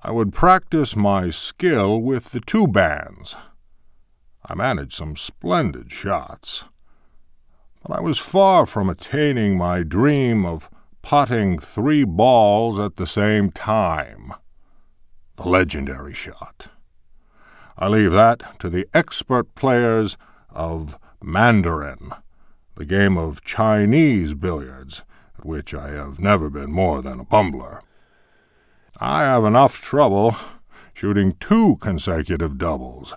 I would practice my skill with the two bands. I managed some splendid shots, but I was far from attaining my dream of potting 3 balls at the same time. The legendary shot. I leave that to the expert players of Mandarin, the game of Chinese billiards, at which I have never been more than a bumbler. I have enough trouble shooting 2 consecutive doubles,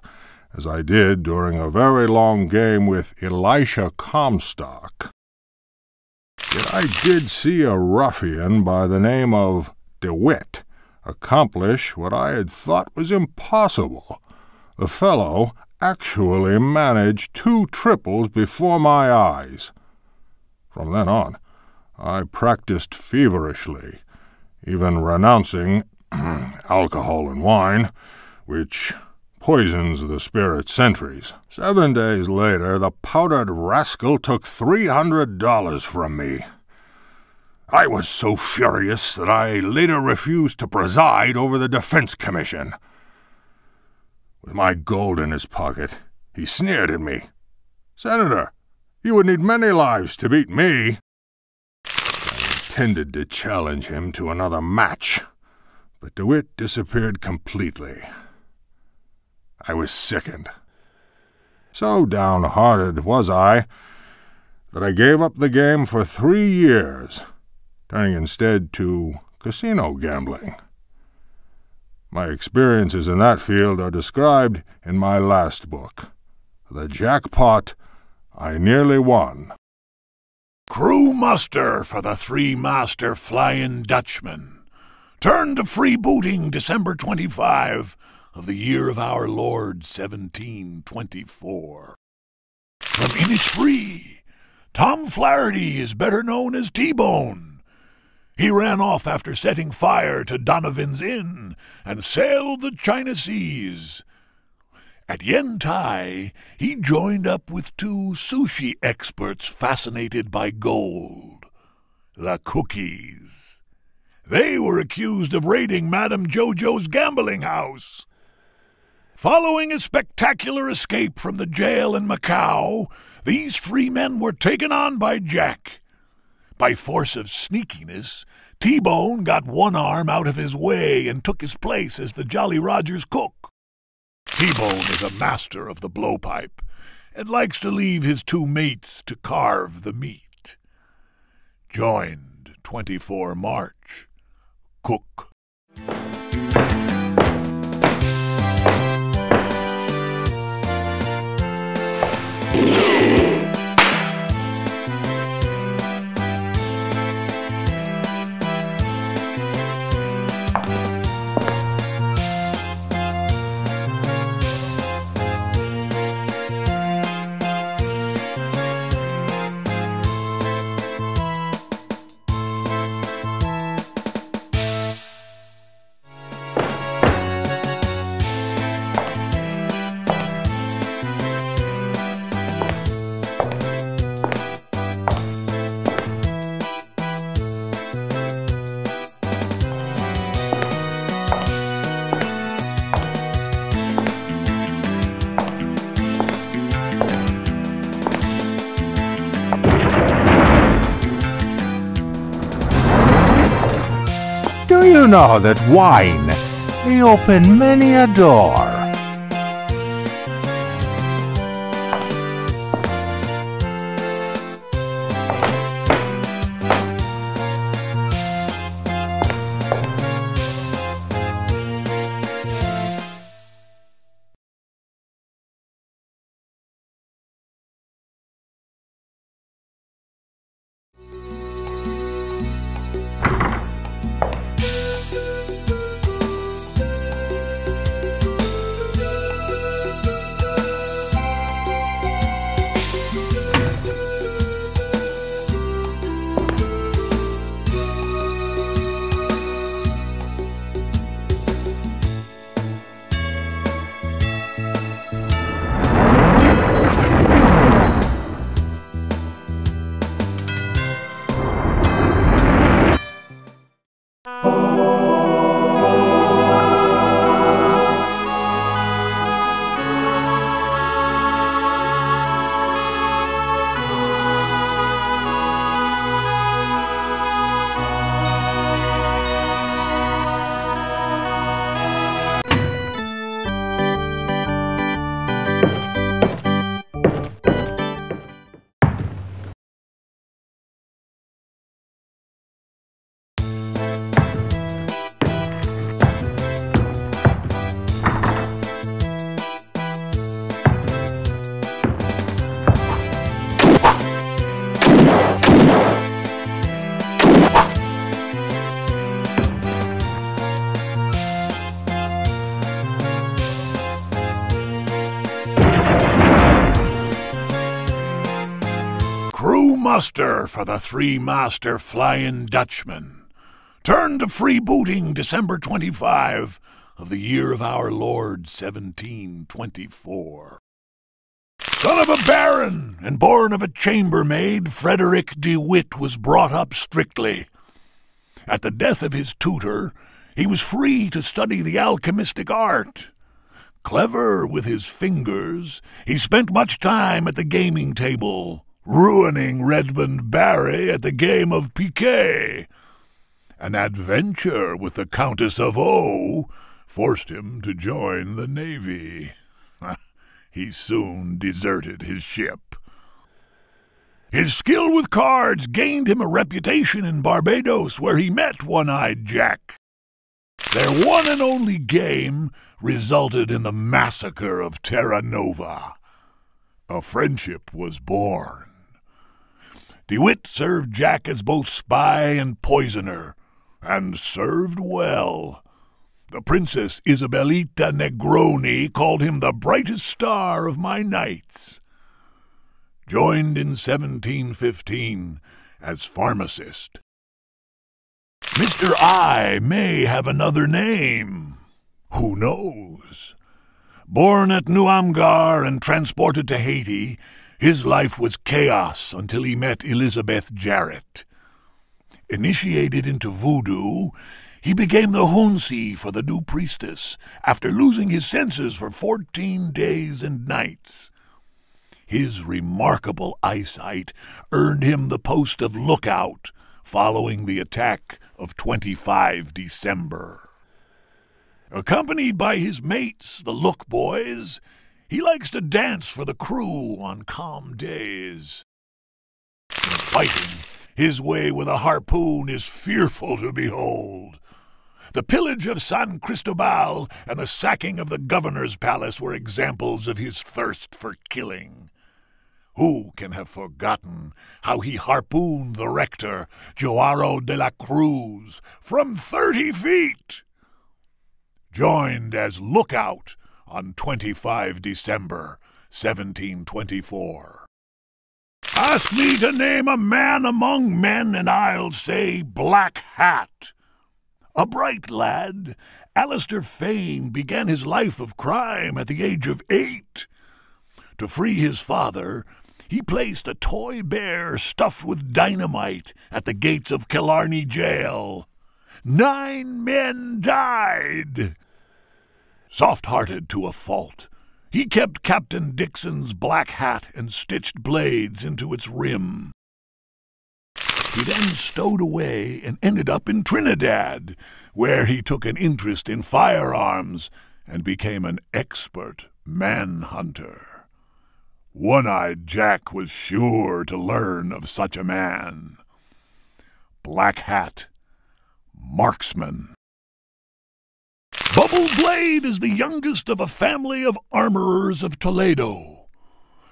as I did during a very long game with Elisha Comstock. Yet I did see a ruffian by the name of DeWitt accomplish what I had thought was impossible. The fellow actually managed 2 triples before my eyes. From then on, I practiced feverishly, even renouncing alcohol and wine, which poisons the spirit sentries. 7 days later, the powdered rascal took $300 from me. I was so furious that I later refused to preside over the Defense Commission. With my gold in his pocket, he sneered at me. "Senator, you would need many lives to beat me." I intended to challenge him to another match, but DeWitt disappeared completely. I was sickened. So downhearted was I that I gave up the game for 3 years, turning instead to casino gambling. My experiences in that field are described in my last book, The Jackpot I Nearly Won. Crew muster for the 3-master Flying Dutchman. Turn to freebooting December 25 of the year of our Lord 1724. From Innisfree, Tom Flaherty is better known as T-Bone. He ran off after setting fire to Donovan's Inn and sailed the China Seas. At Yantai, he joined up with 2 sushi experts fascinated by gold, the Cookies. They were accused of raiding Madame Jojo's gambling house. Following a spectacular escape from the jail in Macau, these 3 men were taken on by Jack. By force of sneakiness, T-Bone got one arm out of his way and took his place as the Jolly Roger's cook. T-Bone is a master of the blowpipe and likes to leave his 2 mates to carve the meat. Joined 24 March. Cook. You know that wine may open many a door. Muster for the three-master Flying Dutchman. Turn to freebooting December 25 of the year of our Lord 1724. Son of a baron and born of a chambermaid, Frederick de Witt was brought up strictly. At the death of his tutor, he was free to study the alchemistic art. Clever with his fingers, he spent much time at the gaming table, ruining Redmond Barry at the game of piquet. An adventure with the Countess of O forced him to join the Navy. He soon deserted his ship. His skill with cards gained him a reputation in Barbados, where he met One-Eyed Jack. Their one and only game resulted in the massacre of Terra Nova. A friendship was born. DeWitt served Jack as both spy and poisoner, and served well. The Princess Isabelita Negroni called him the brightest star of my nights. Joined in 1715 as pharmacist. Mr. I may have another name. Who knows? Born at Nuamgar and transported to Haiti, his life was chaos until he met Elizabeth Jarrett. Initiated into voodoo, he became the Hunsi for the new priestess after losing his senses for 14 days and nights. His remarkable eyesight earned him the post of lookout following the attack of 25 December. Accompanied by his mates, the Look Boys, he likes to dance for the crew on calm days. In fighting, his way with a harpoon is fearful to behold. The pillage of San Cristobal and the sacking of the governor's palace were examples of his thirst for killing. Who can have forgotten how he harpooned the rector, Joaro de la Cruz, from 30 feet? Joined as lookout on 25 December, 1724. Ask me to name a man among men, and I'll say Black Hat. A bright lad, Alistair Fane began his life of crime at the age of 8. To free his father, he placed a toy bear stuffed with dynamite at the gates of Killarney jail. 9 men died. Soft-hearted to a fault, he kept Captain Dixon's black hat and stitched blades into its rim. He then stowed away and ended up in Trinidad, where he took an interest in firearms and became an expert manhunter. One-Eyed Jack was sure to learn of such a man. Black Hat, marksman. Bubble Blade is the youngest of a family of armorers of Toledo.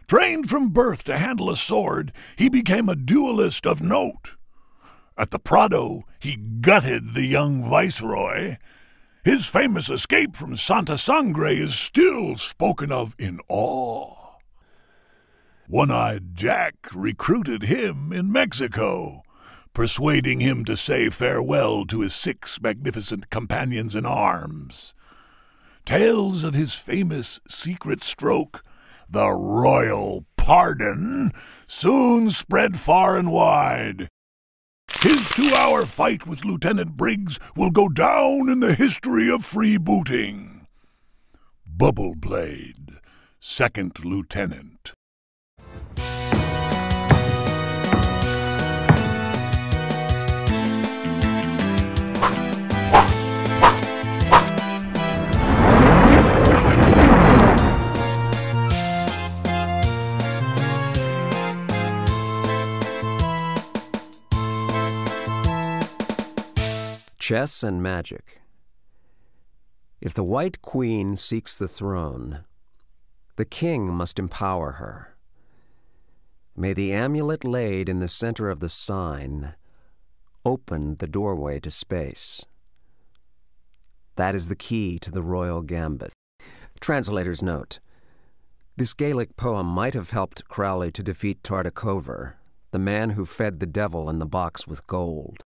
Trained from birth to handle a sword, he became a duelist of note. At the Prado, he gutted the young viceroy. His famous escape from Santa Sangre is still spoken of in awe. One-Eyed Jack recruited him in Mexico, persuading him to say farewell to his 6 magnificent companions in arms. Tales of his famous secret stroke, the Royal Pardon, soon spread far and wide. His 2-hour fight with Lieutenant Briggs will go down in the history of freebooting. Bubble Blade, 2nd Lieutenant. Chess and Magic. If the White Queen seeks the throne, the king must empower her. May the amulet laid in the center of the sign open the doorway to space. That is the key to the royal gambit. Translator's note. This Gaelic poem might have helped Crowley to defeat Tartakover, the man who fed the devil in the box with gold.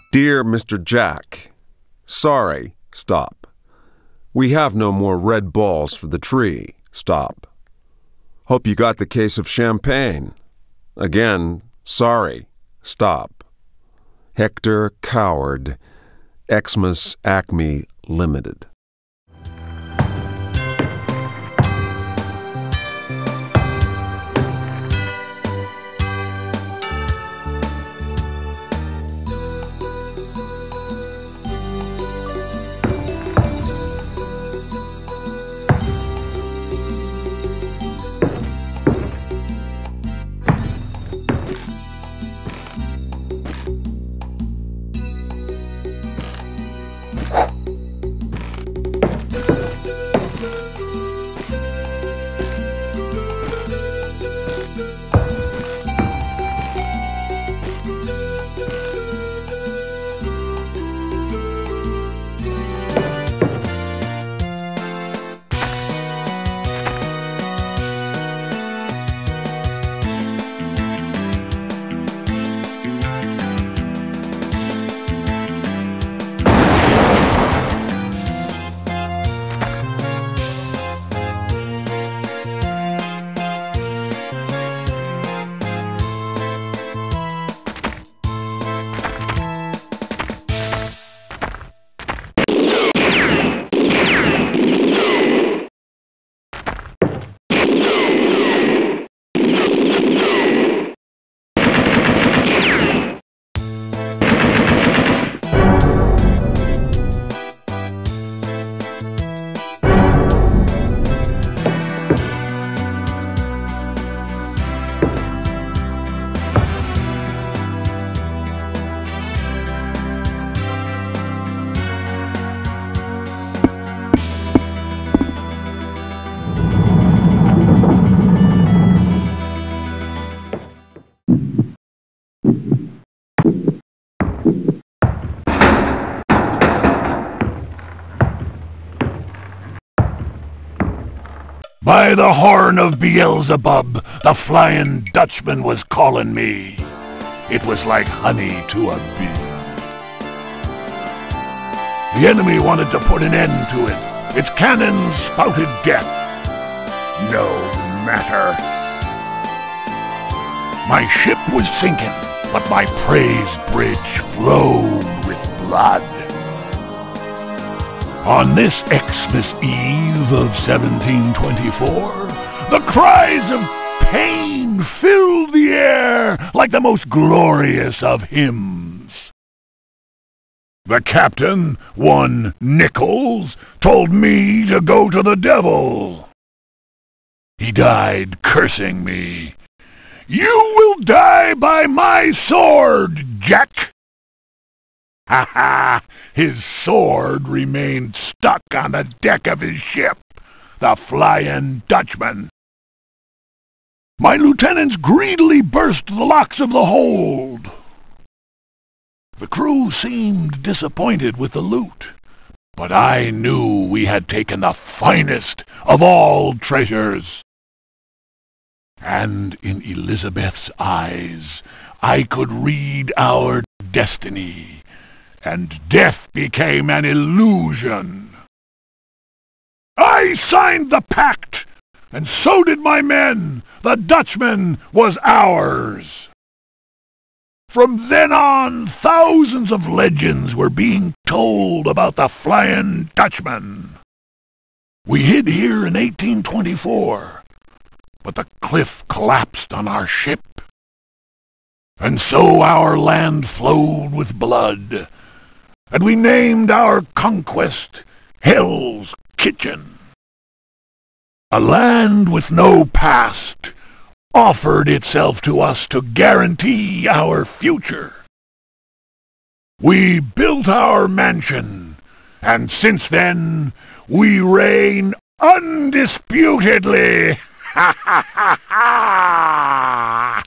Dear Mr. Jack, sorry, stop. We have no more red balls for the tree, stop. Hope you got the case of champagne. Again, sorry, stop. Hector Coward, Xmas Acme Limited. By the horn of Beelzebub, the Flying Dutchman was calling me. It was like honey to a bee. The enemy wanted to put an end to it. Its cannons spouted death. No matter. My ship was sinking, but my praise bridge flowed with blood. On this Xmas Eve of 1724, the cries of pain filled the air like the most glorious of hymns. The captain, one Nichols, told me to go to the devil. He died cursing me. "You will die by my sword, Jack!" Ha ha! His sword remained stuck on the deck of his ship, the Flying Dutchman. My lieutenants greedily burst the locks of the hold. The crew seemed disappointed with the loot, but I knew we had taken the finest of all treasures. And in Elizabeth's eyes I could read our destiny, and death became an illusion. I signed the pact, and so did my men. The Dutchman was ours. From then on, thousands of legends were being told about the Flying Dutchman. We hid here in 1824, but the cliff collapsed on our ship, and so our land flowed with blood, and we named our conquest Hell's Kitchen. A land with no past offered itself to us to guarantee our future. We built our mansion, and since then we reign undisputedly. Ha ha ha ha!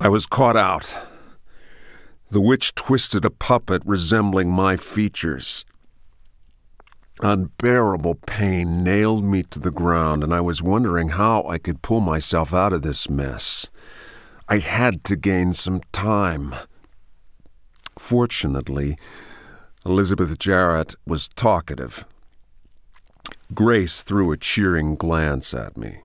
I was caught out. The witch twisted a puppet resembling my features. Unbearable pain nailed me to the ground, and I was wondering how I could pull myself out of this mess. I had to gain some time. Fortunately, Elizabeth Jarrett was talkative. Grace threw a cheering glance at me.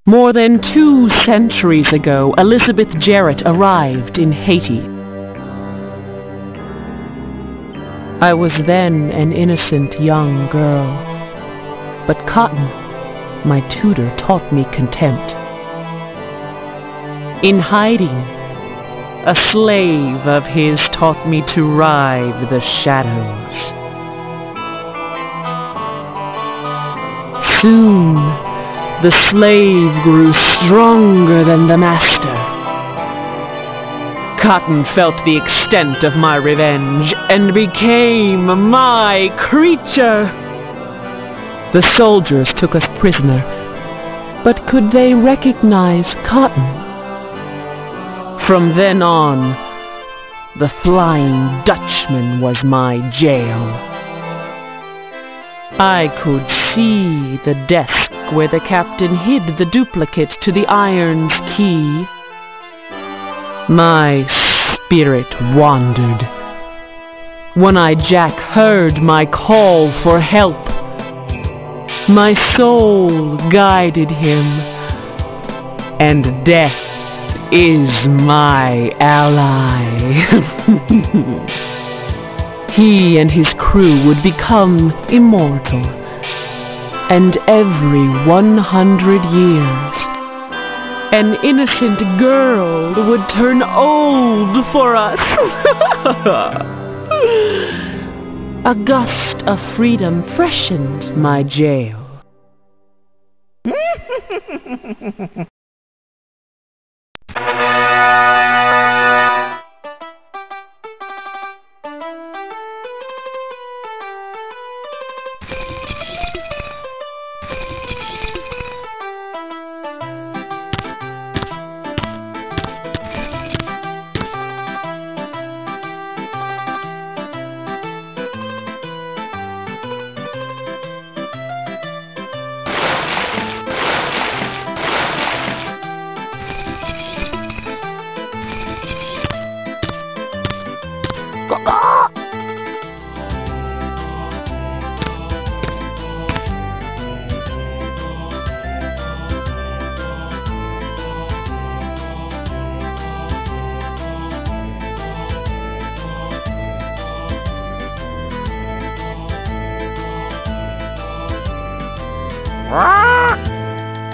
More than 2 centuries ago, Elizabeth Jarrett arrived in Haiti. I was then an innocent young girl, but Cotton, my tutor, taught me contempt. In hiding, a slave of his taught me to ride the shadows. Soon, the slave grew stronger than the master. Cotton felt the extent of my revenge and became my creature. The soldiers took us prisoner, but could they recognize Cotton? From then on, the Flying Dutchman was my jail. I could see the desk where the captain hid the duplicate to the iron's key. My spirit wandered. One-Eyed Jack heard my call for help. My soul guided him, and death is my ally. He and his crew would become immortal, and every 100 years, an innocent girl would turn old for us. A gust of freedom freshened my jail.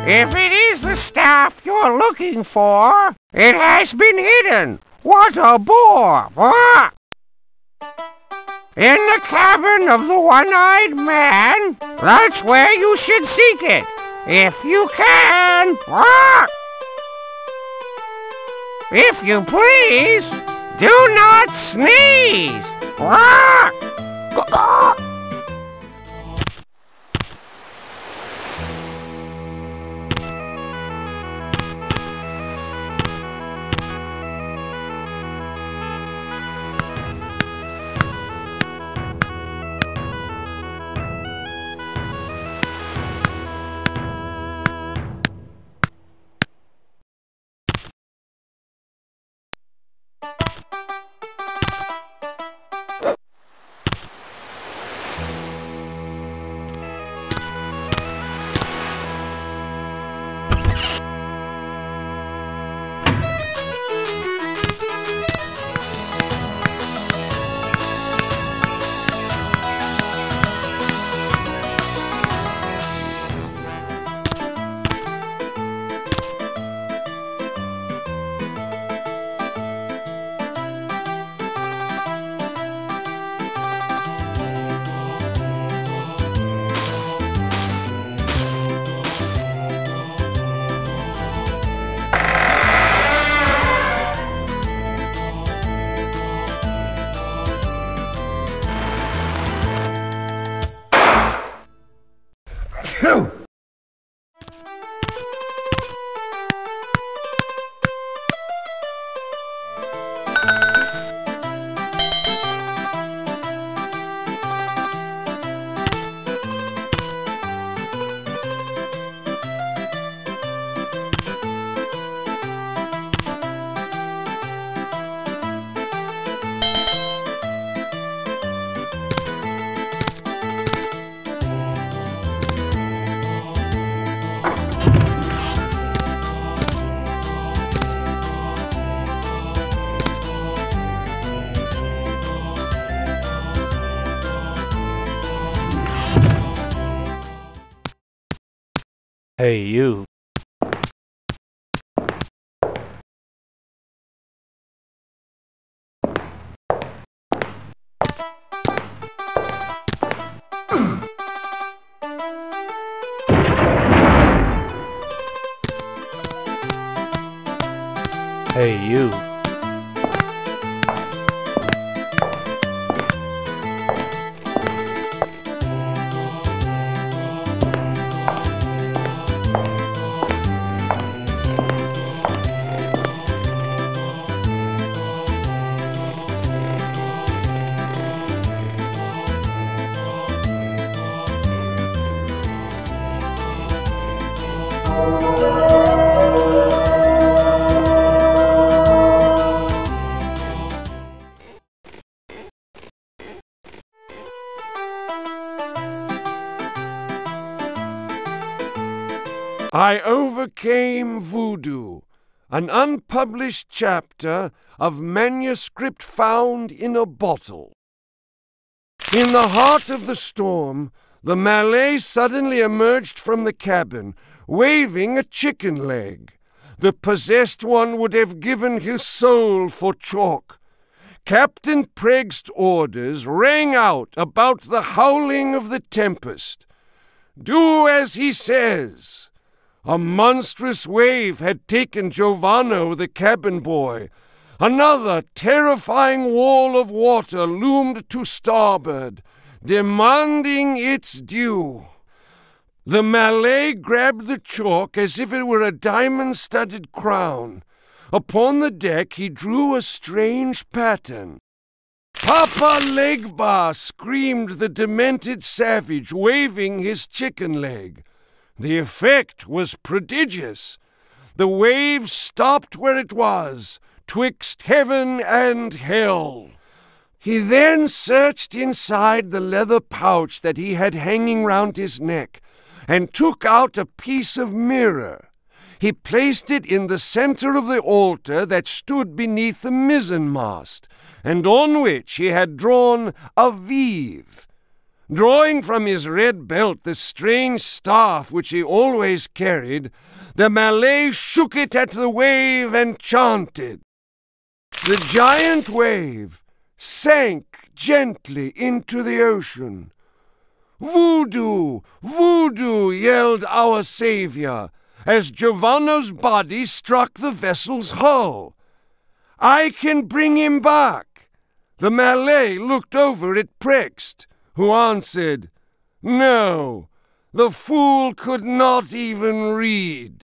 If it is the staff you're looking for, it has been hidden. What a bore! In the cabin of the One-Eyed Man, that's where you should seek it, if you can. If you please, do not sneeze. Hey, you. Hey, you. I overcame voodoo, an unpublished chapter of manuscript found in a bottle. In the heart of the storm, the Malay suddenly emerged from the cabin, waving a chicken leg. The possessed one would have given his soul for chalk. Captain Pregg's orders rang out about the howling of the tempest. Do as he says. A monstrous wave had taken Giovanno, the cabin boy. Another terrifying wall of water loomed to starboard, demanding its due. The Malay grabbed the chalk as if it were a diamond-studded crown. Upon the deck he drew a strange pattern. "Papa Legba!" screamed the demented savage, waving his chicken leg. The effect was prodigious. The wave stopped where it was, twixt heaven and hell. He then searched inside the leather pouch that he had hanging round his neck, and took out a piece of mirror. He placed it in the center of the altar that stood beneath the mizzenmast, and on which he had drawn a vive. Drawing from his red belt the strange staff which he always carried, the Malay shook it at the wave and chanted. The giant wave sank gently into the ocean. "Voodoo! Voodoo!" yelled our savior, as Giovanno's body struck the vessel's hull. "I can bring him back." The Malay looked over at Prext, who answered, "No, the fool could not even read."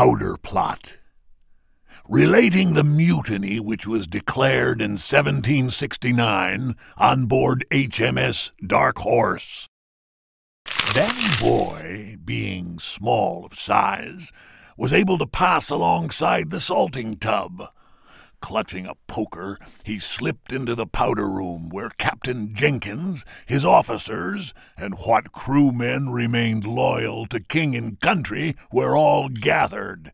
Powder Plot, relating the mutiny which was declared in 1769 on board HMS Dark Horse. Danny Boy, being small of size, was able to pass alongside the salting tub. Clutching a poker, he slipped into the powder room where Captain Jenkins, his officers, and what crewmen remained loyal to king and country were all gathered.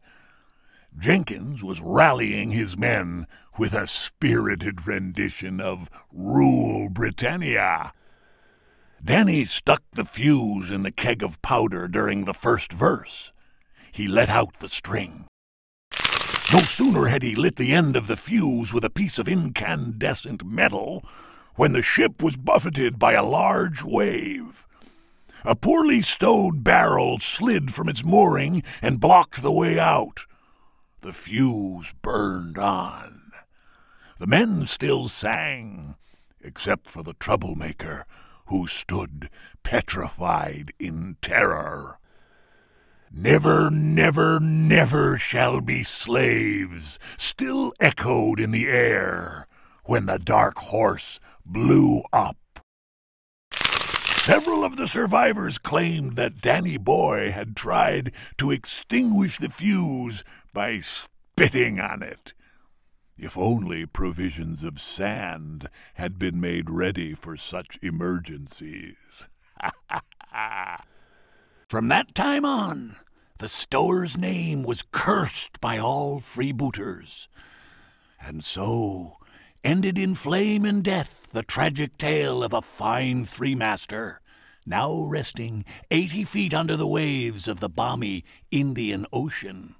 Jenkins was rallying his men with a spirited rendition of Rule Britannia. Danny stuck the fuse in the keg of powder during the first verse. He let out the string. No sooner had he lit the end of the fuse with a piece of incandescent metal when the ship was buffeted by a large wave. A poorly stowed barrel slid from its mooring and blocked the way out. The fuse burned on. The men still sang, except for the troublemaker, who stood petrified in terror. "Never, never, never shall be slaves," still echoed in the air when the Dark Horse blew up. Several of the survivors claimed that Danny Boy had tried to extinguish the fuse by spitting on it. If only provisions of sand had been made ready for such emergencies. From that time on, the stower's name was cursed by all freebooters. And so ended in flame and death the tragic tale of a fine three-master, now resting 80 feet under the waves of the balmy Indian Ocean.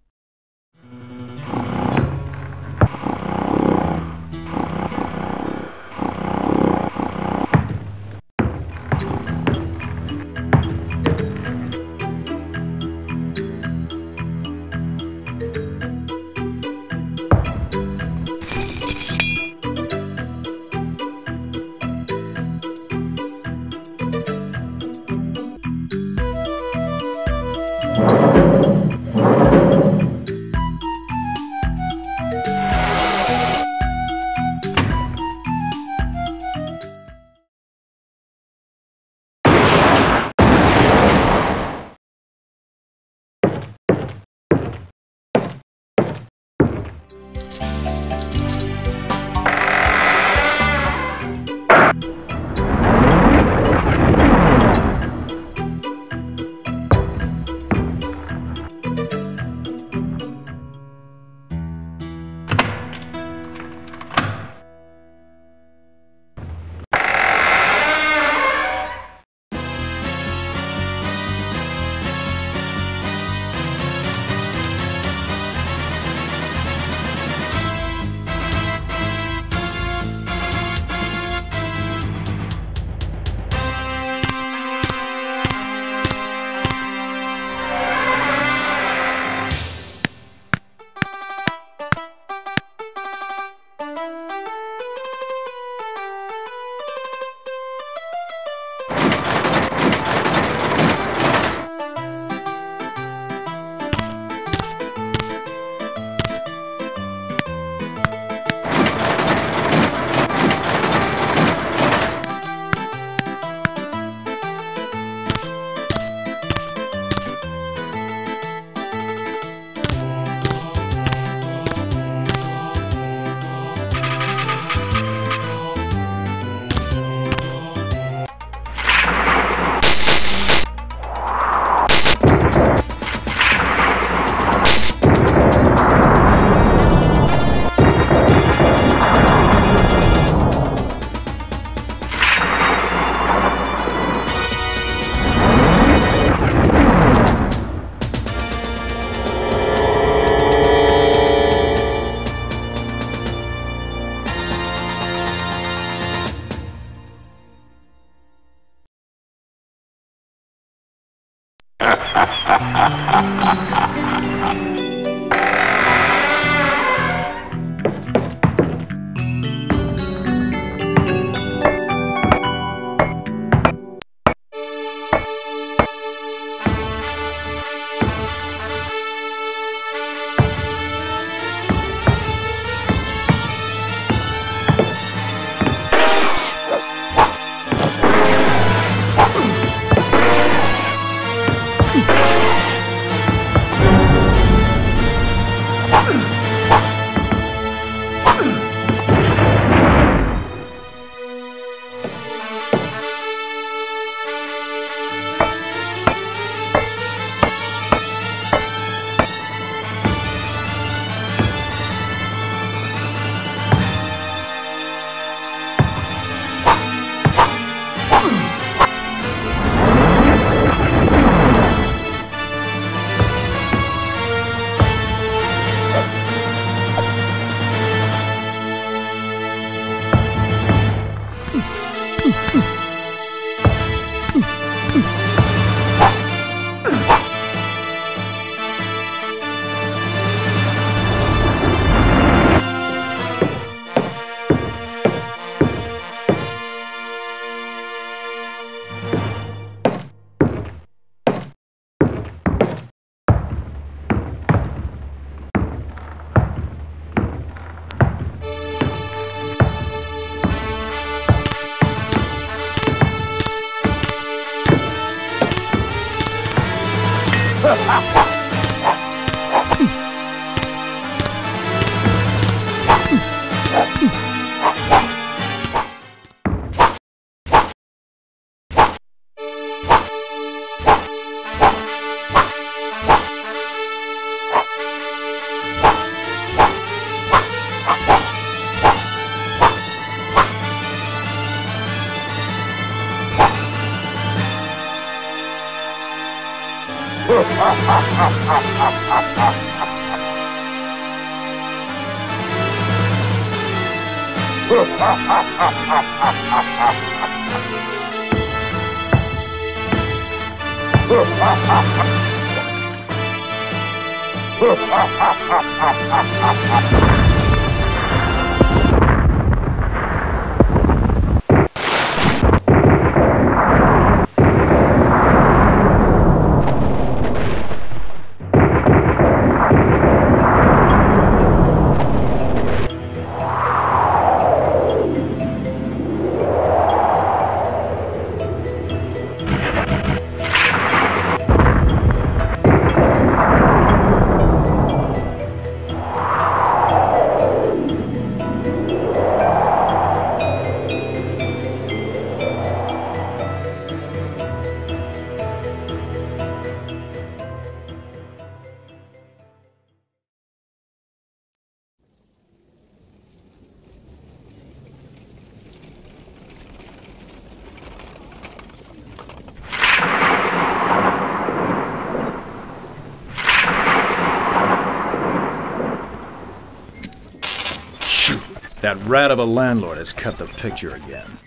That rat of a landlord has cut the picture again.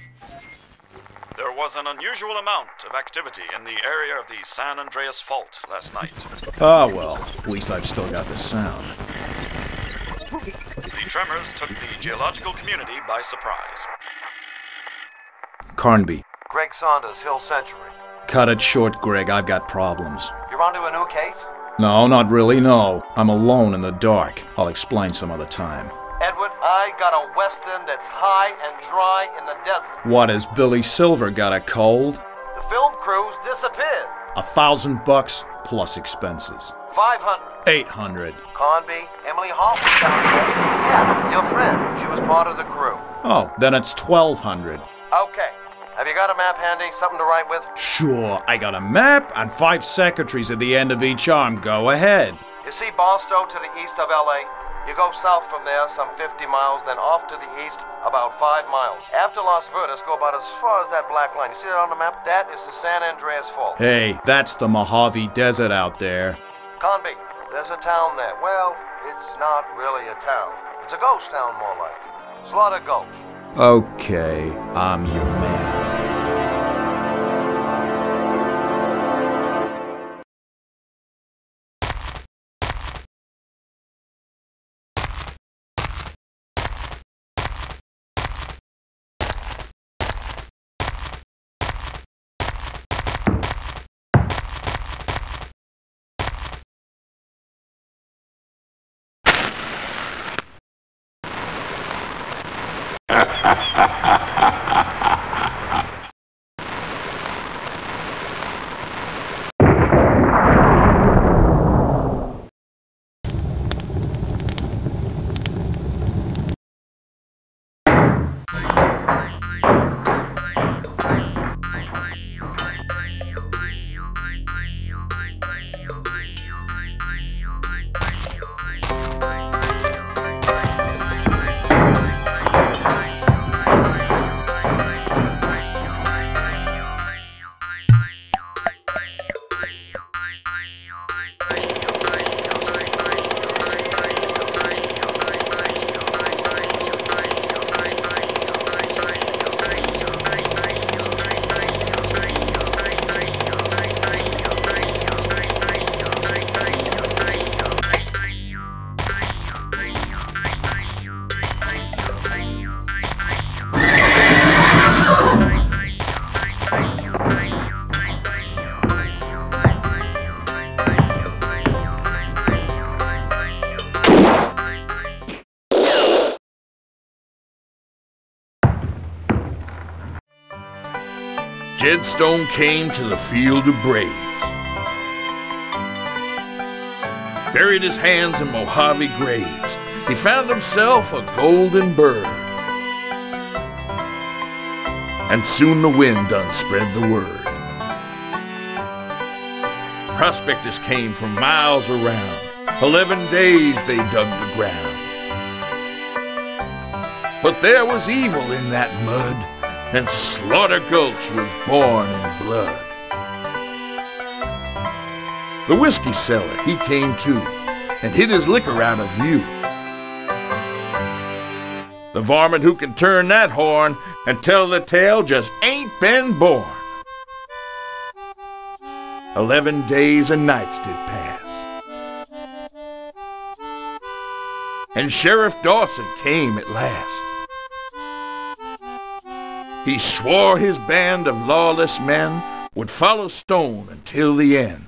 There was an unusual amount of activity in the area of the San Andreas Fault last night. Ah, well, at least I've still got the sound. The tremors took the geological community by surprise. Carnby. Greg Saunders, Hill Century. Cut it short, Greg. I've got problems. You're onto a new case? No, not really, no. I'm alone in the dark. I'll explain some other time. Edward, I got a western that's high and dry in the desert. What, has Billy Silver got a cold? The film crew's disappeared. $1,000 plus expenses. 500. 800. Conby, Emily Hall was down there. Yeah, your friend. She was part of the crew. Oh, then it's 1,200. Okay. Have you got a map handy? Something to write with? Sure, I got a map and 5 secretaries at the end of each arm. Go ahead. You see Barstow to the east of L.A.? You go south from there some 50 miles, then off to the east about 5 miles. After Las Verdes, go about as far as that black line. You see that on the map? That is the San Andreas Fault. Hey, that's the Mojave Desert out there. Conby, there's a town there. Well, it's not really a town. It's a ghost town, more like. Slaughter Gulch. Okay, I'm your man. Jedstone came to the field of braves, buried his hands in Mojave graves. He found himself a golden bird, and soon the wind done spread the word. Prospectors came from miles around. 11 days they dug the ground. But there was evil in that mud, and Slaughter Gulch was born in blood. The whiskey seller, he came too, and hid his liquor out of view. The varmint who can turn that horn and tell the tale just ain't been born. 11 days and nights did pass, and Sheriff Dawson came at last. He swore his band of lawless men would follow Stone until the end.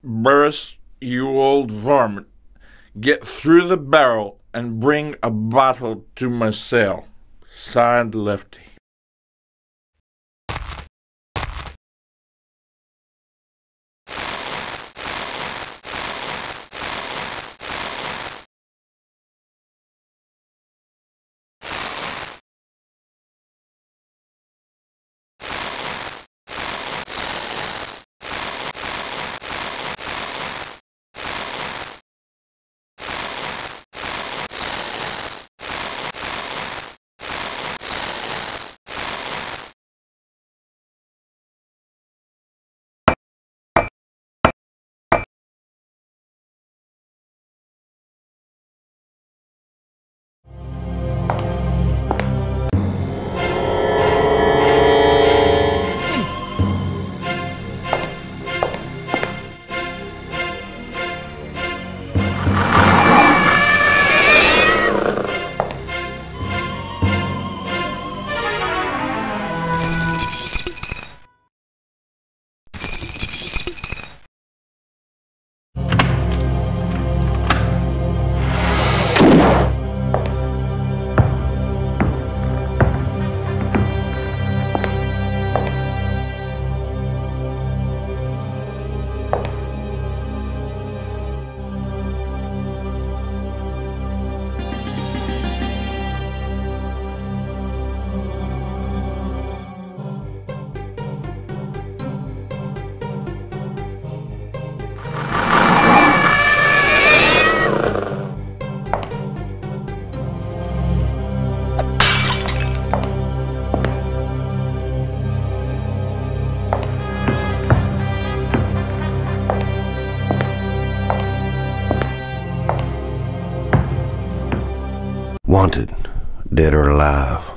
Burris, you old varmint, get through the barrel and bring a bottle to my cell. Signed, Lefty. Wanted, dead or alive,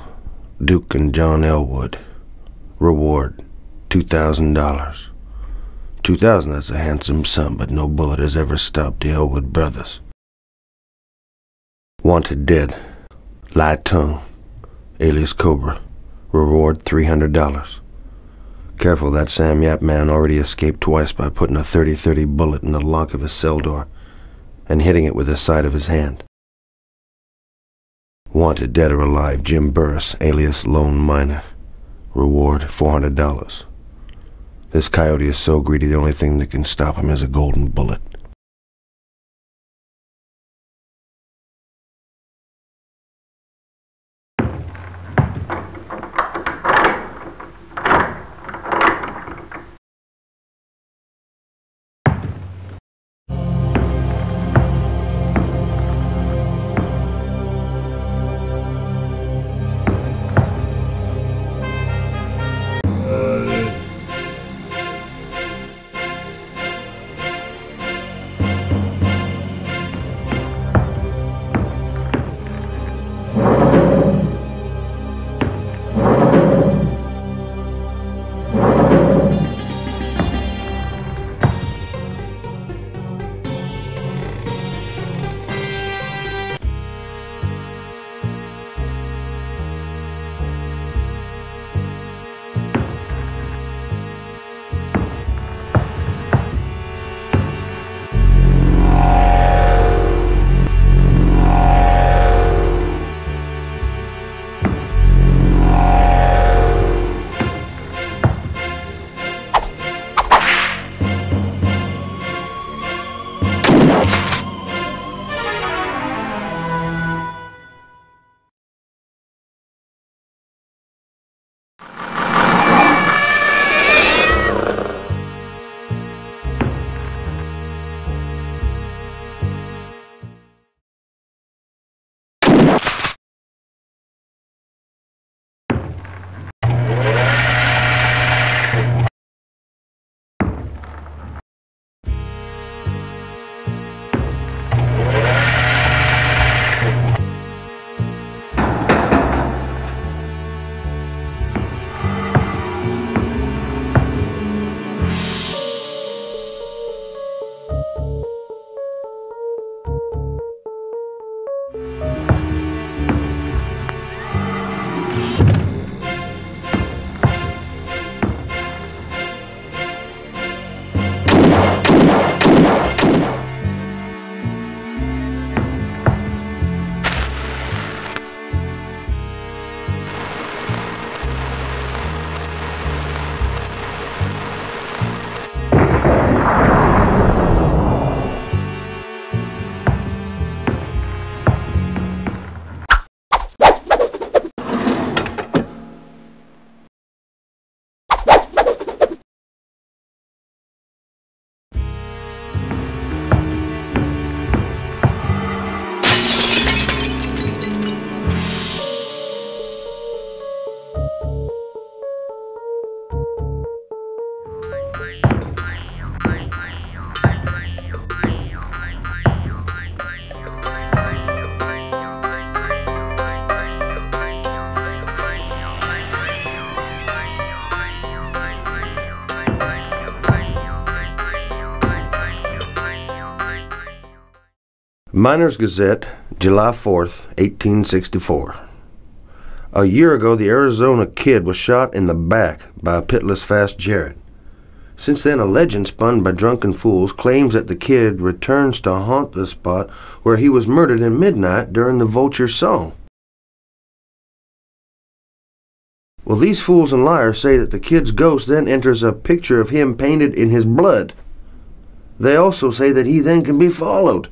Duke and John Elwood. Reward, $2,000. $2,000, that's a handsome sum, but no bullet has ever stopped the Elwood brothers. Wanted dead, Lai Tung, alias Cobra. Reward, $300. Careful, that Sam Yap man already escaped twice by putting a 30-30 bullet in the lock of his cell door and hitting it with the side of his hand. Wanted, dead or alive, Jim Burris, alias Lone Miner. Reward, $400. This coyote is so greedy, the only thing that can stop him is a golden bullet. Miners Gazette, July 4th, 1864. A year ago, the Arizona kid was shot in the back by a pitless Fast Jarrett. Since then, a legend spun by drunken fools claims that the kid returns to haunt the spot where he was murdered at midnight during the Vulture song. Well, these fools and liars say that the kid's ghost then enters a picture of him painted in his blood. They also say that he then can be followed.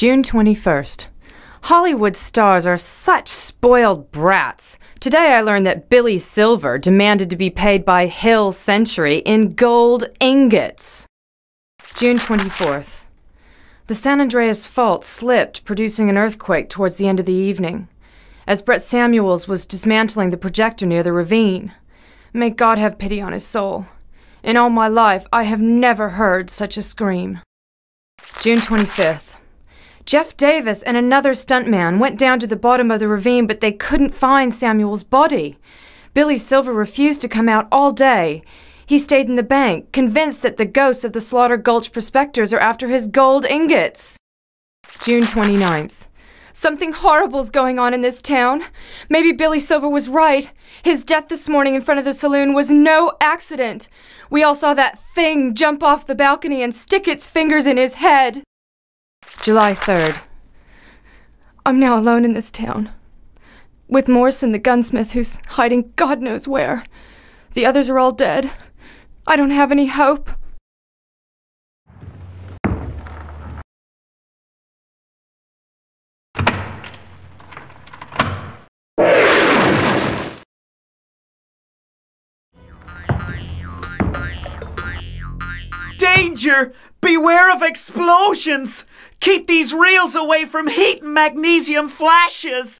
June 21st. Hollywood stars are such spoiled brats. Today I learned that Billy Silver demanded to be paid by Hill Century in gold ingots. June 24th. The San Andreas Fault slipped, producing an earthquake towards the end of the evening, as Brett Samuels was dismantling the projector near the ravine. May God have pity on his soul. In all my life, I have never heard such a scream. June 25th. Jeff Davis and another stuntman went down to the bottom of the ravine, but they couldn't find Samuel's body. Billy Silver refused to come out all day. He stayed in the bank, convinced that the ghosts of the Slaughter Gulch prospectors are after his gold ingots. June 29th. Something horrible's going on in this town. Maybe Billy Silver was right. His death this morning in front of the saloon was no accident. We all saw that thing jump off the balcony and stick its fingers in his head. July 3rd. I'm now alone in this town, with Morrison the gunsmith, who's hiding God knows where. The others are all dead. I don't have any hope. Danger! Beware of explosions! Keep these reels away from heat and magnesium flashes!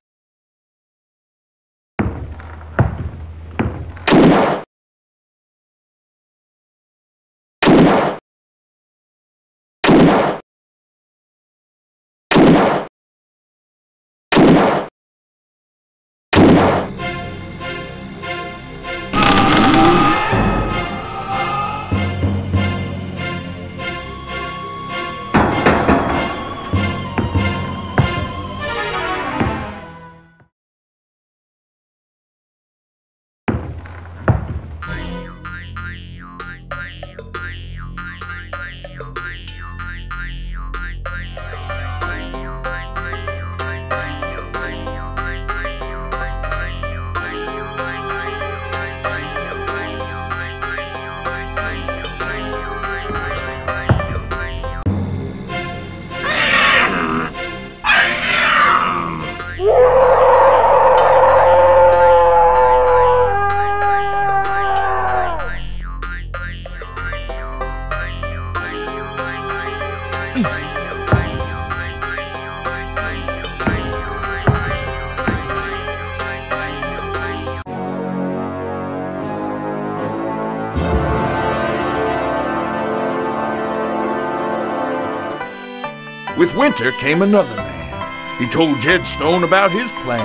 With winter came another man. He told Jed Stone about his plan.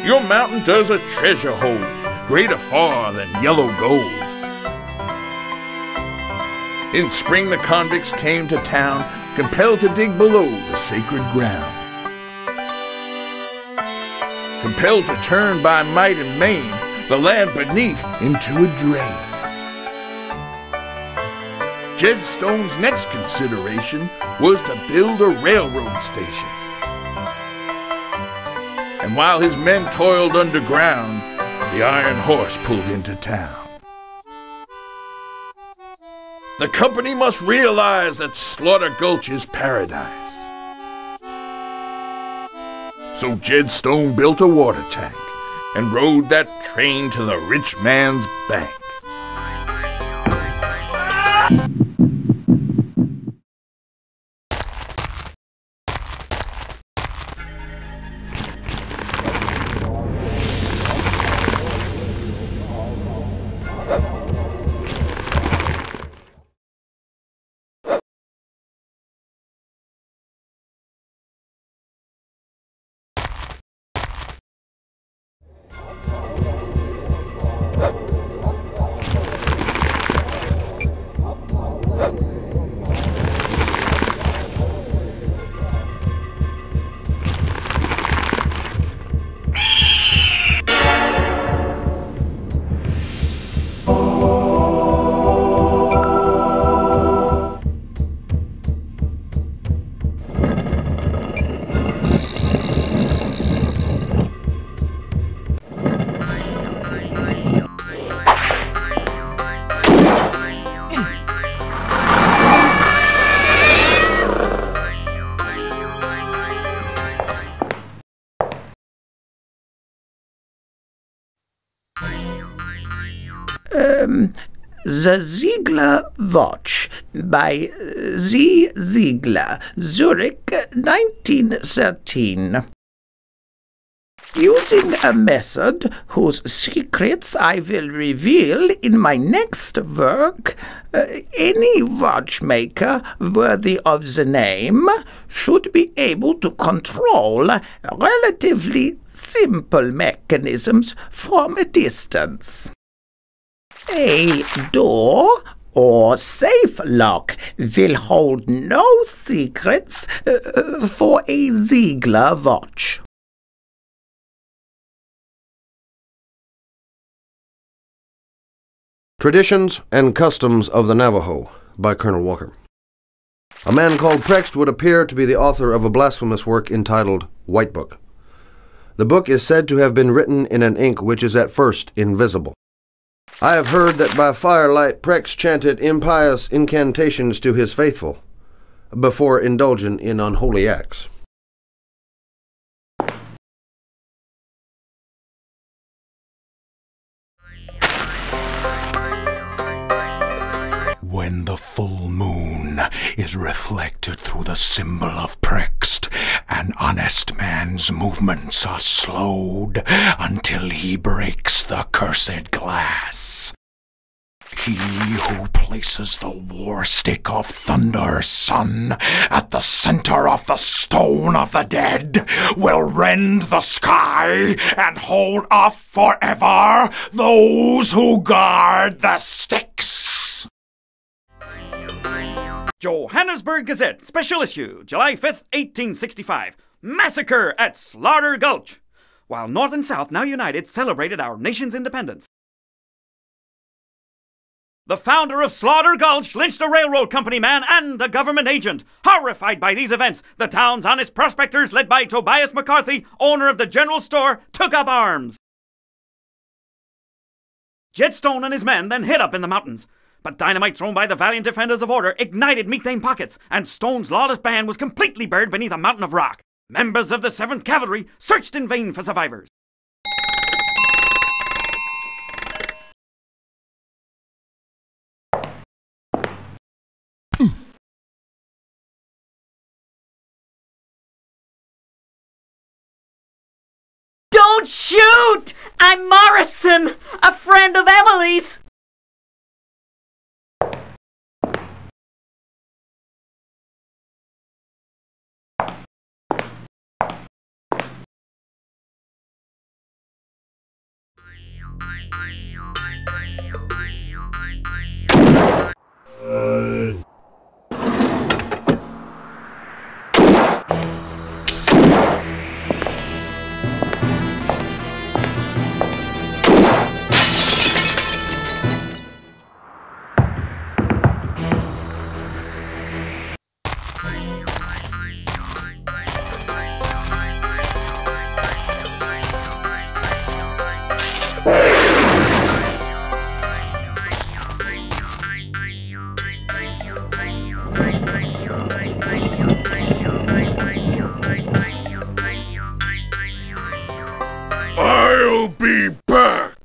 Your mountain does a treasure hold, greater far than yellow gold. In spring the convicts came to town, compelled to dig below the sacred ground. Compelled to turn by might and main the land beneath into a drain. Jed Stone's next consideration was to build a railroad station. And while his men toiled underground, the Iron Horse pulled into town. The company must realize that Slaughter Gulch is paradise. So Jed Stone built a water tank and rode that train to the rich man's bank. The Ziegler Watch by Z. Ziegler, Zurich, 1913. Using a method whose secrets I will reveal in my next work, any watchmaker worthy of the name should be able to control relatively simple mechanisms from a distance. A door or safe lock will hold no secrets for a Ziegler watch. Traditions and Customs of the Navajo by Colonel Walker. A man called Prext would appear to be the author of a blasphemous work entitled White Book. The book is said to have been written in an ink which is at first invisible. I have heard that by firelight Prext chanted impious incantations to his faithful before indulging in unholy acts. When the full moon is reflected through the symbol of Prext, an honest man's movements are slowed until he breaks the cursed glass. He who places the war stick of Thunder Sun at the center of the Stone of the Dead will rend the sky and hold off forever those who guard the sticks. Johannesburg Gazette, special issue, July 5th, 1865. Massacre at Slaughter Gulch. While North and South, now united, celebrated our nation's independence. The founder of Slaughter Gulch lynched a railroad company man and a government agent. Horrified by these events, the town's honest prospectors, led by Tobias McCarthy, owner of the general store, took up arms. Jed Stone and his men then hid up in the mountains. But dynamite thrown by the valiant defenders of order ignited methane pockets, and Stone's lawless band was completely buried beneath a mountain of rock. Members of the 7th Cavalry searched in vain for survivors. Don't shoot! I'm Morrison, a friend of Emily's. I'll be back.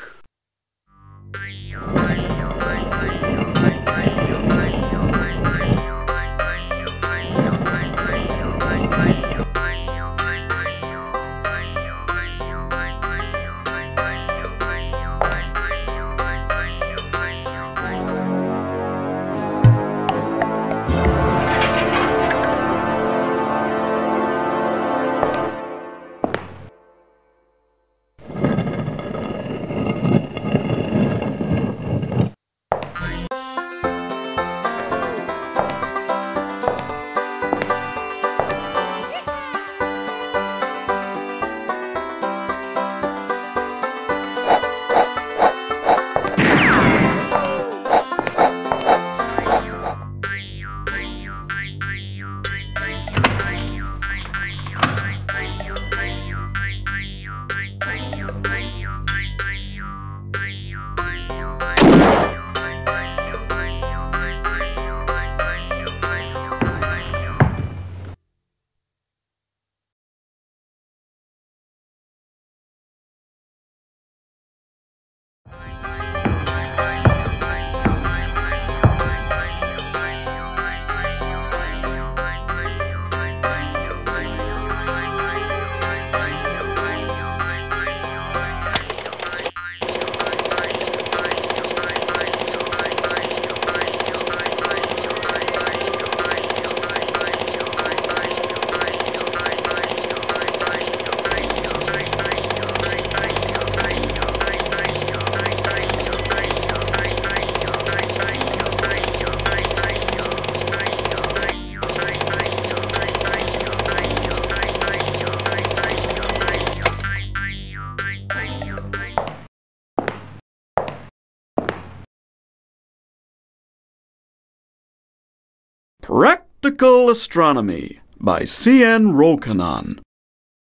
Practical Astronomy by C.N. Rokanon.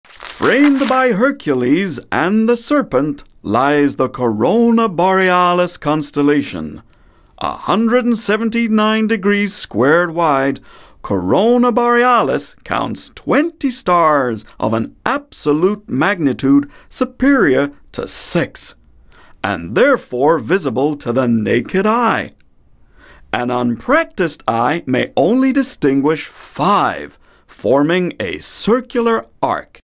Framed by Hercules and the Serpent lies the Corona Borealis constellation. 179 degrees squared wide, Corona Borealis counts 20 stars of an absolute magnitude superior to 6, and therefore visible to the naked eye. An unpracticed eye may only distinguish 5, forming a circular arc.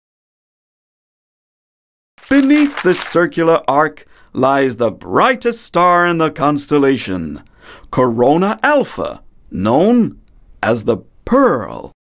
Beneath this circular arc lies the brightest star in the constellation, Corona Alpha, known as the Pearl.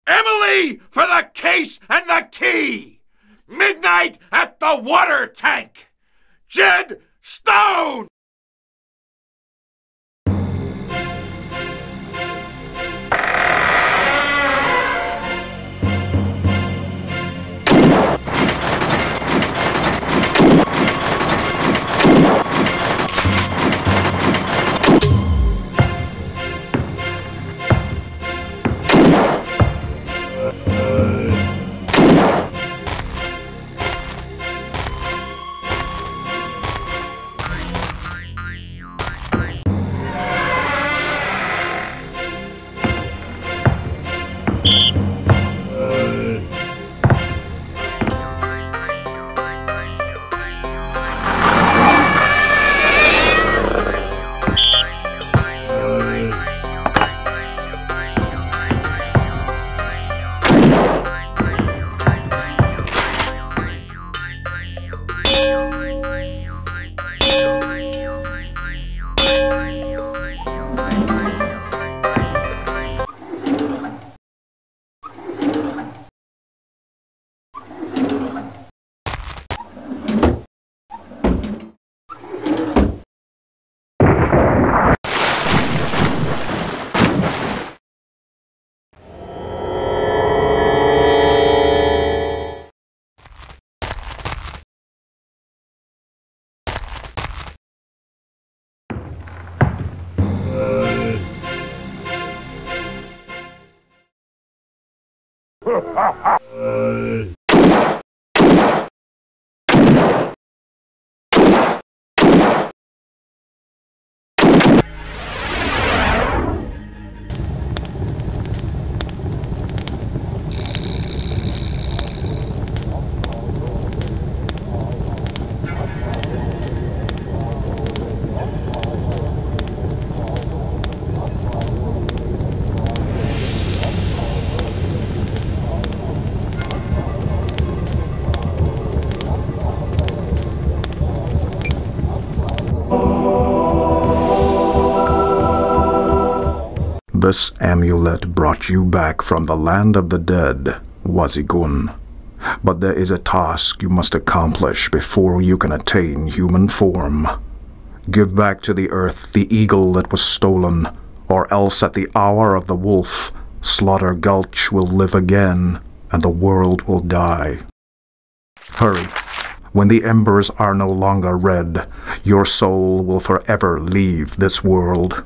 Emily for the case and the key! Midnight at the water tank! Jed Stone! This amulet brought you back from the land of the dead, Wazigun. But there is a task you must accomplish before you can attain human form. Give back to the earth the eagle that was stolen, or else at the hour of the wolf, Slaughter Gulch will live again, and the world will die. Hurry. When the embers are no longer red, your soul will forever leave this world.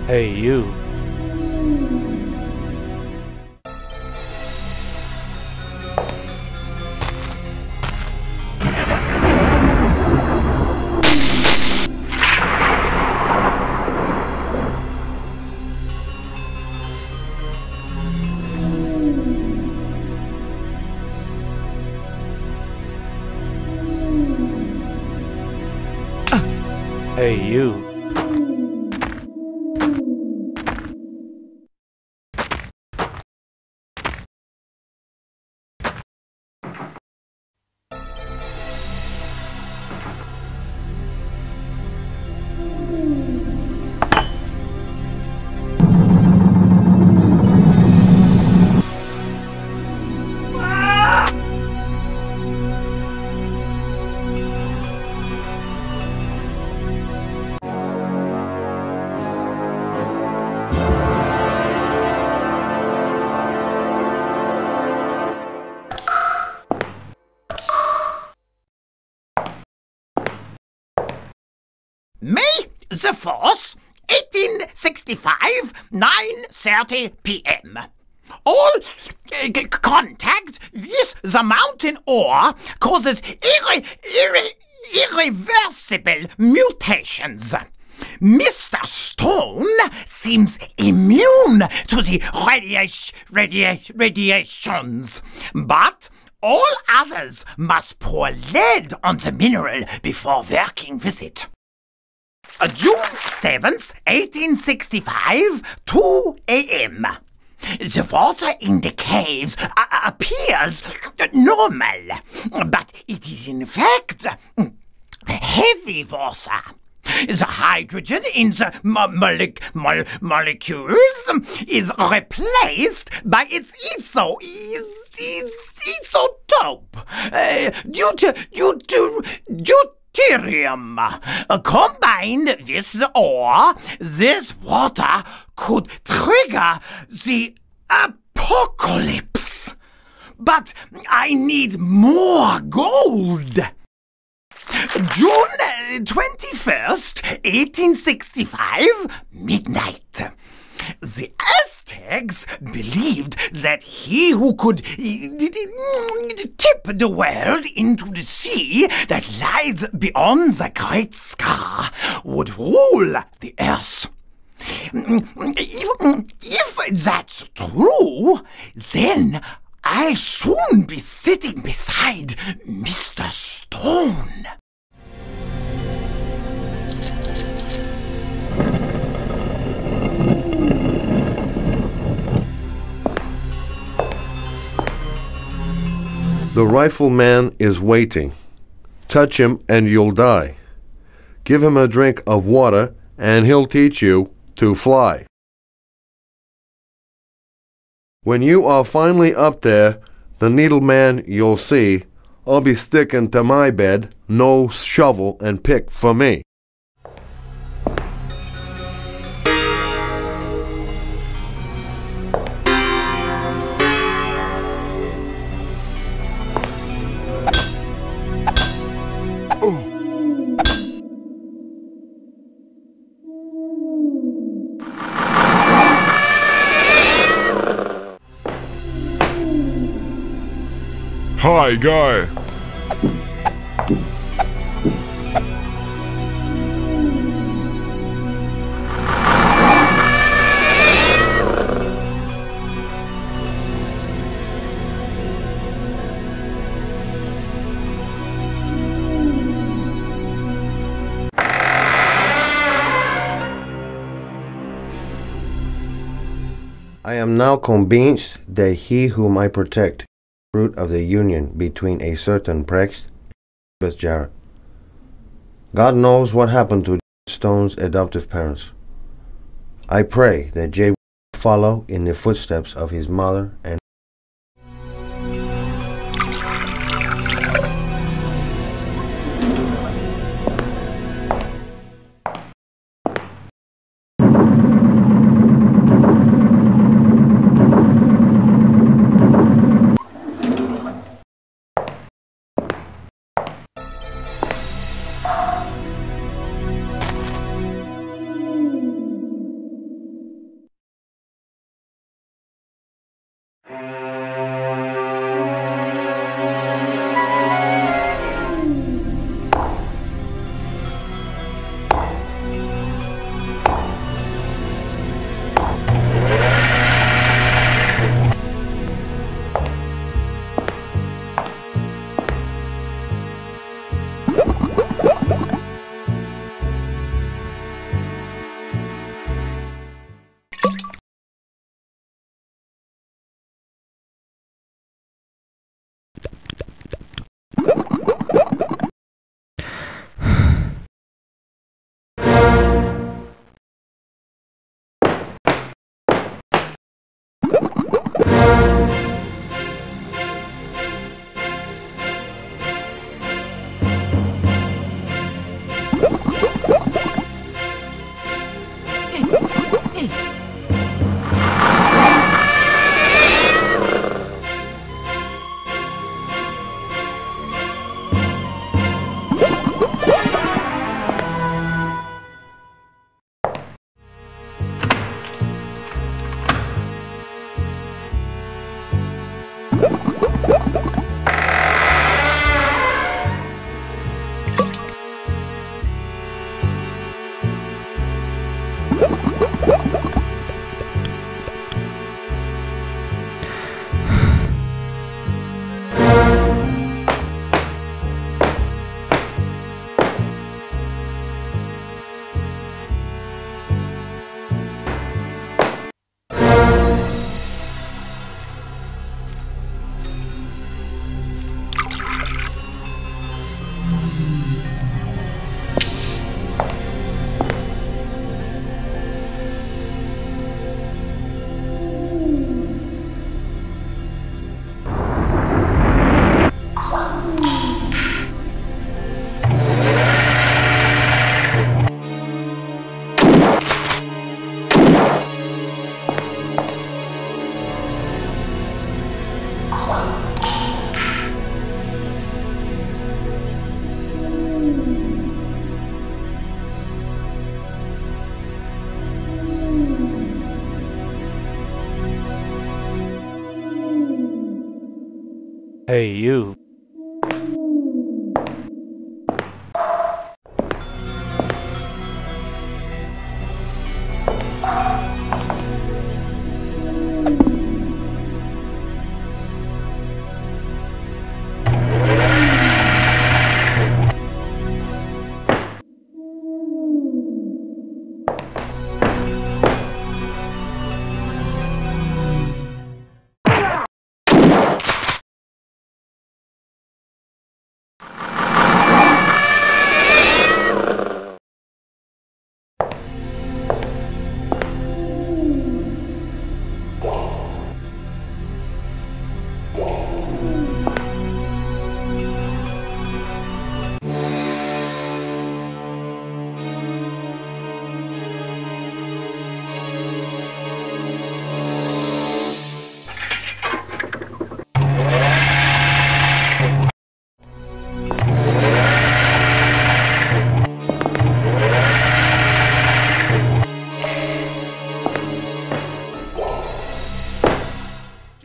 Hey, you. Hey, you. May the 4th, 1865, 9:30 p.m. All contact with the mountain ore causes irreversible mutations. Mr. Stone seems immune to the radiations, but All others must pour lead on the mineral before working with it. June 7th, 1865, 2 a.m. The water in the caves appears normal, but it is in fact heavy water. The hydrogen in the molecules is replaced by its isotope due to deuterium. Combined with the ore, this water could trigger the apocalypse. But I need more gold. June 21st, 1865, midnight. The Aztecs believed that he who could tip the world into the sea that lies beyond the Great Scar would rule the earth. If that's true, then I'll soon be sitting beside Mr. Stone. The rifleman is waiting. Touch him and you'll die. Give him a drink of water and he'll teach you to fly. When you are finally up there, the needleman you'll see, I'll be sticking to my bed, no shovel and pick for me. Hi, guy. I am now convinced that he whom I protect, fruit of the union between a certain priest and Jarrett. God knows what happened to Stone's adoptive parents. I pray that Jay will follow in the footsteps of his mother and Hey, you.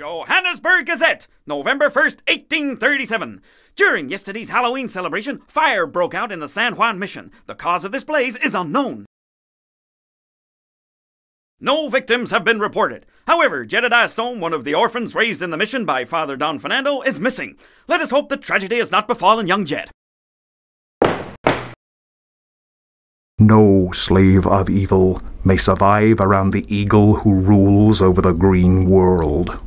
Johannesburg Gazette, November 1st, 1837. During yesterday's Halloween celebration, fire broke out in the San Juan Mission. The cause of this blaze is unknown. No victims have been reported. However, Jedediah Stone, one of the orphans raised in the mission by Father Don Fernando, is missing. Let us hope that tragedy has not befallen young Jed. No slave of evil may survive around the eagle who rules over the green world.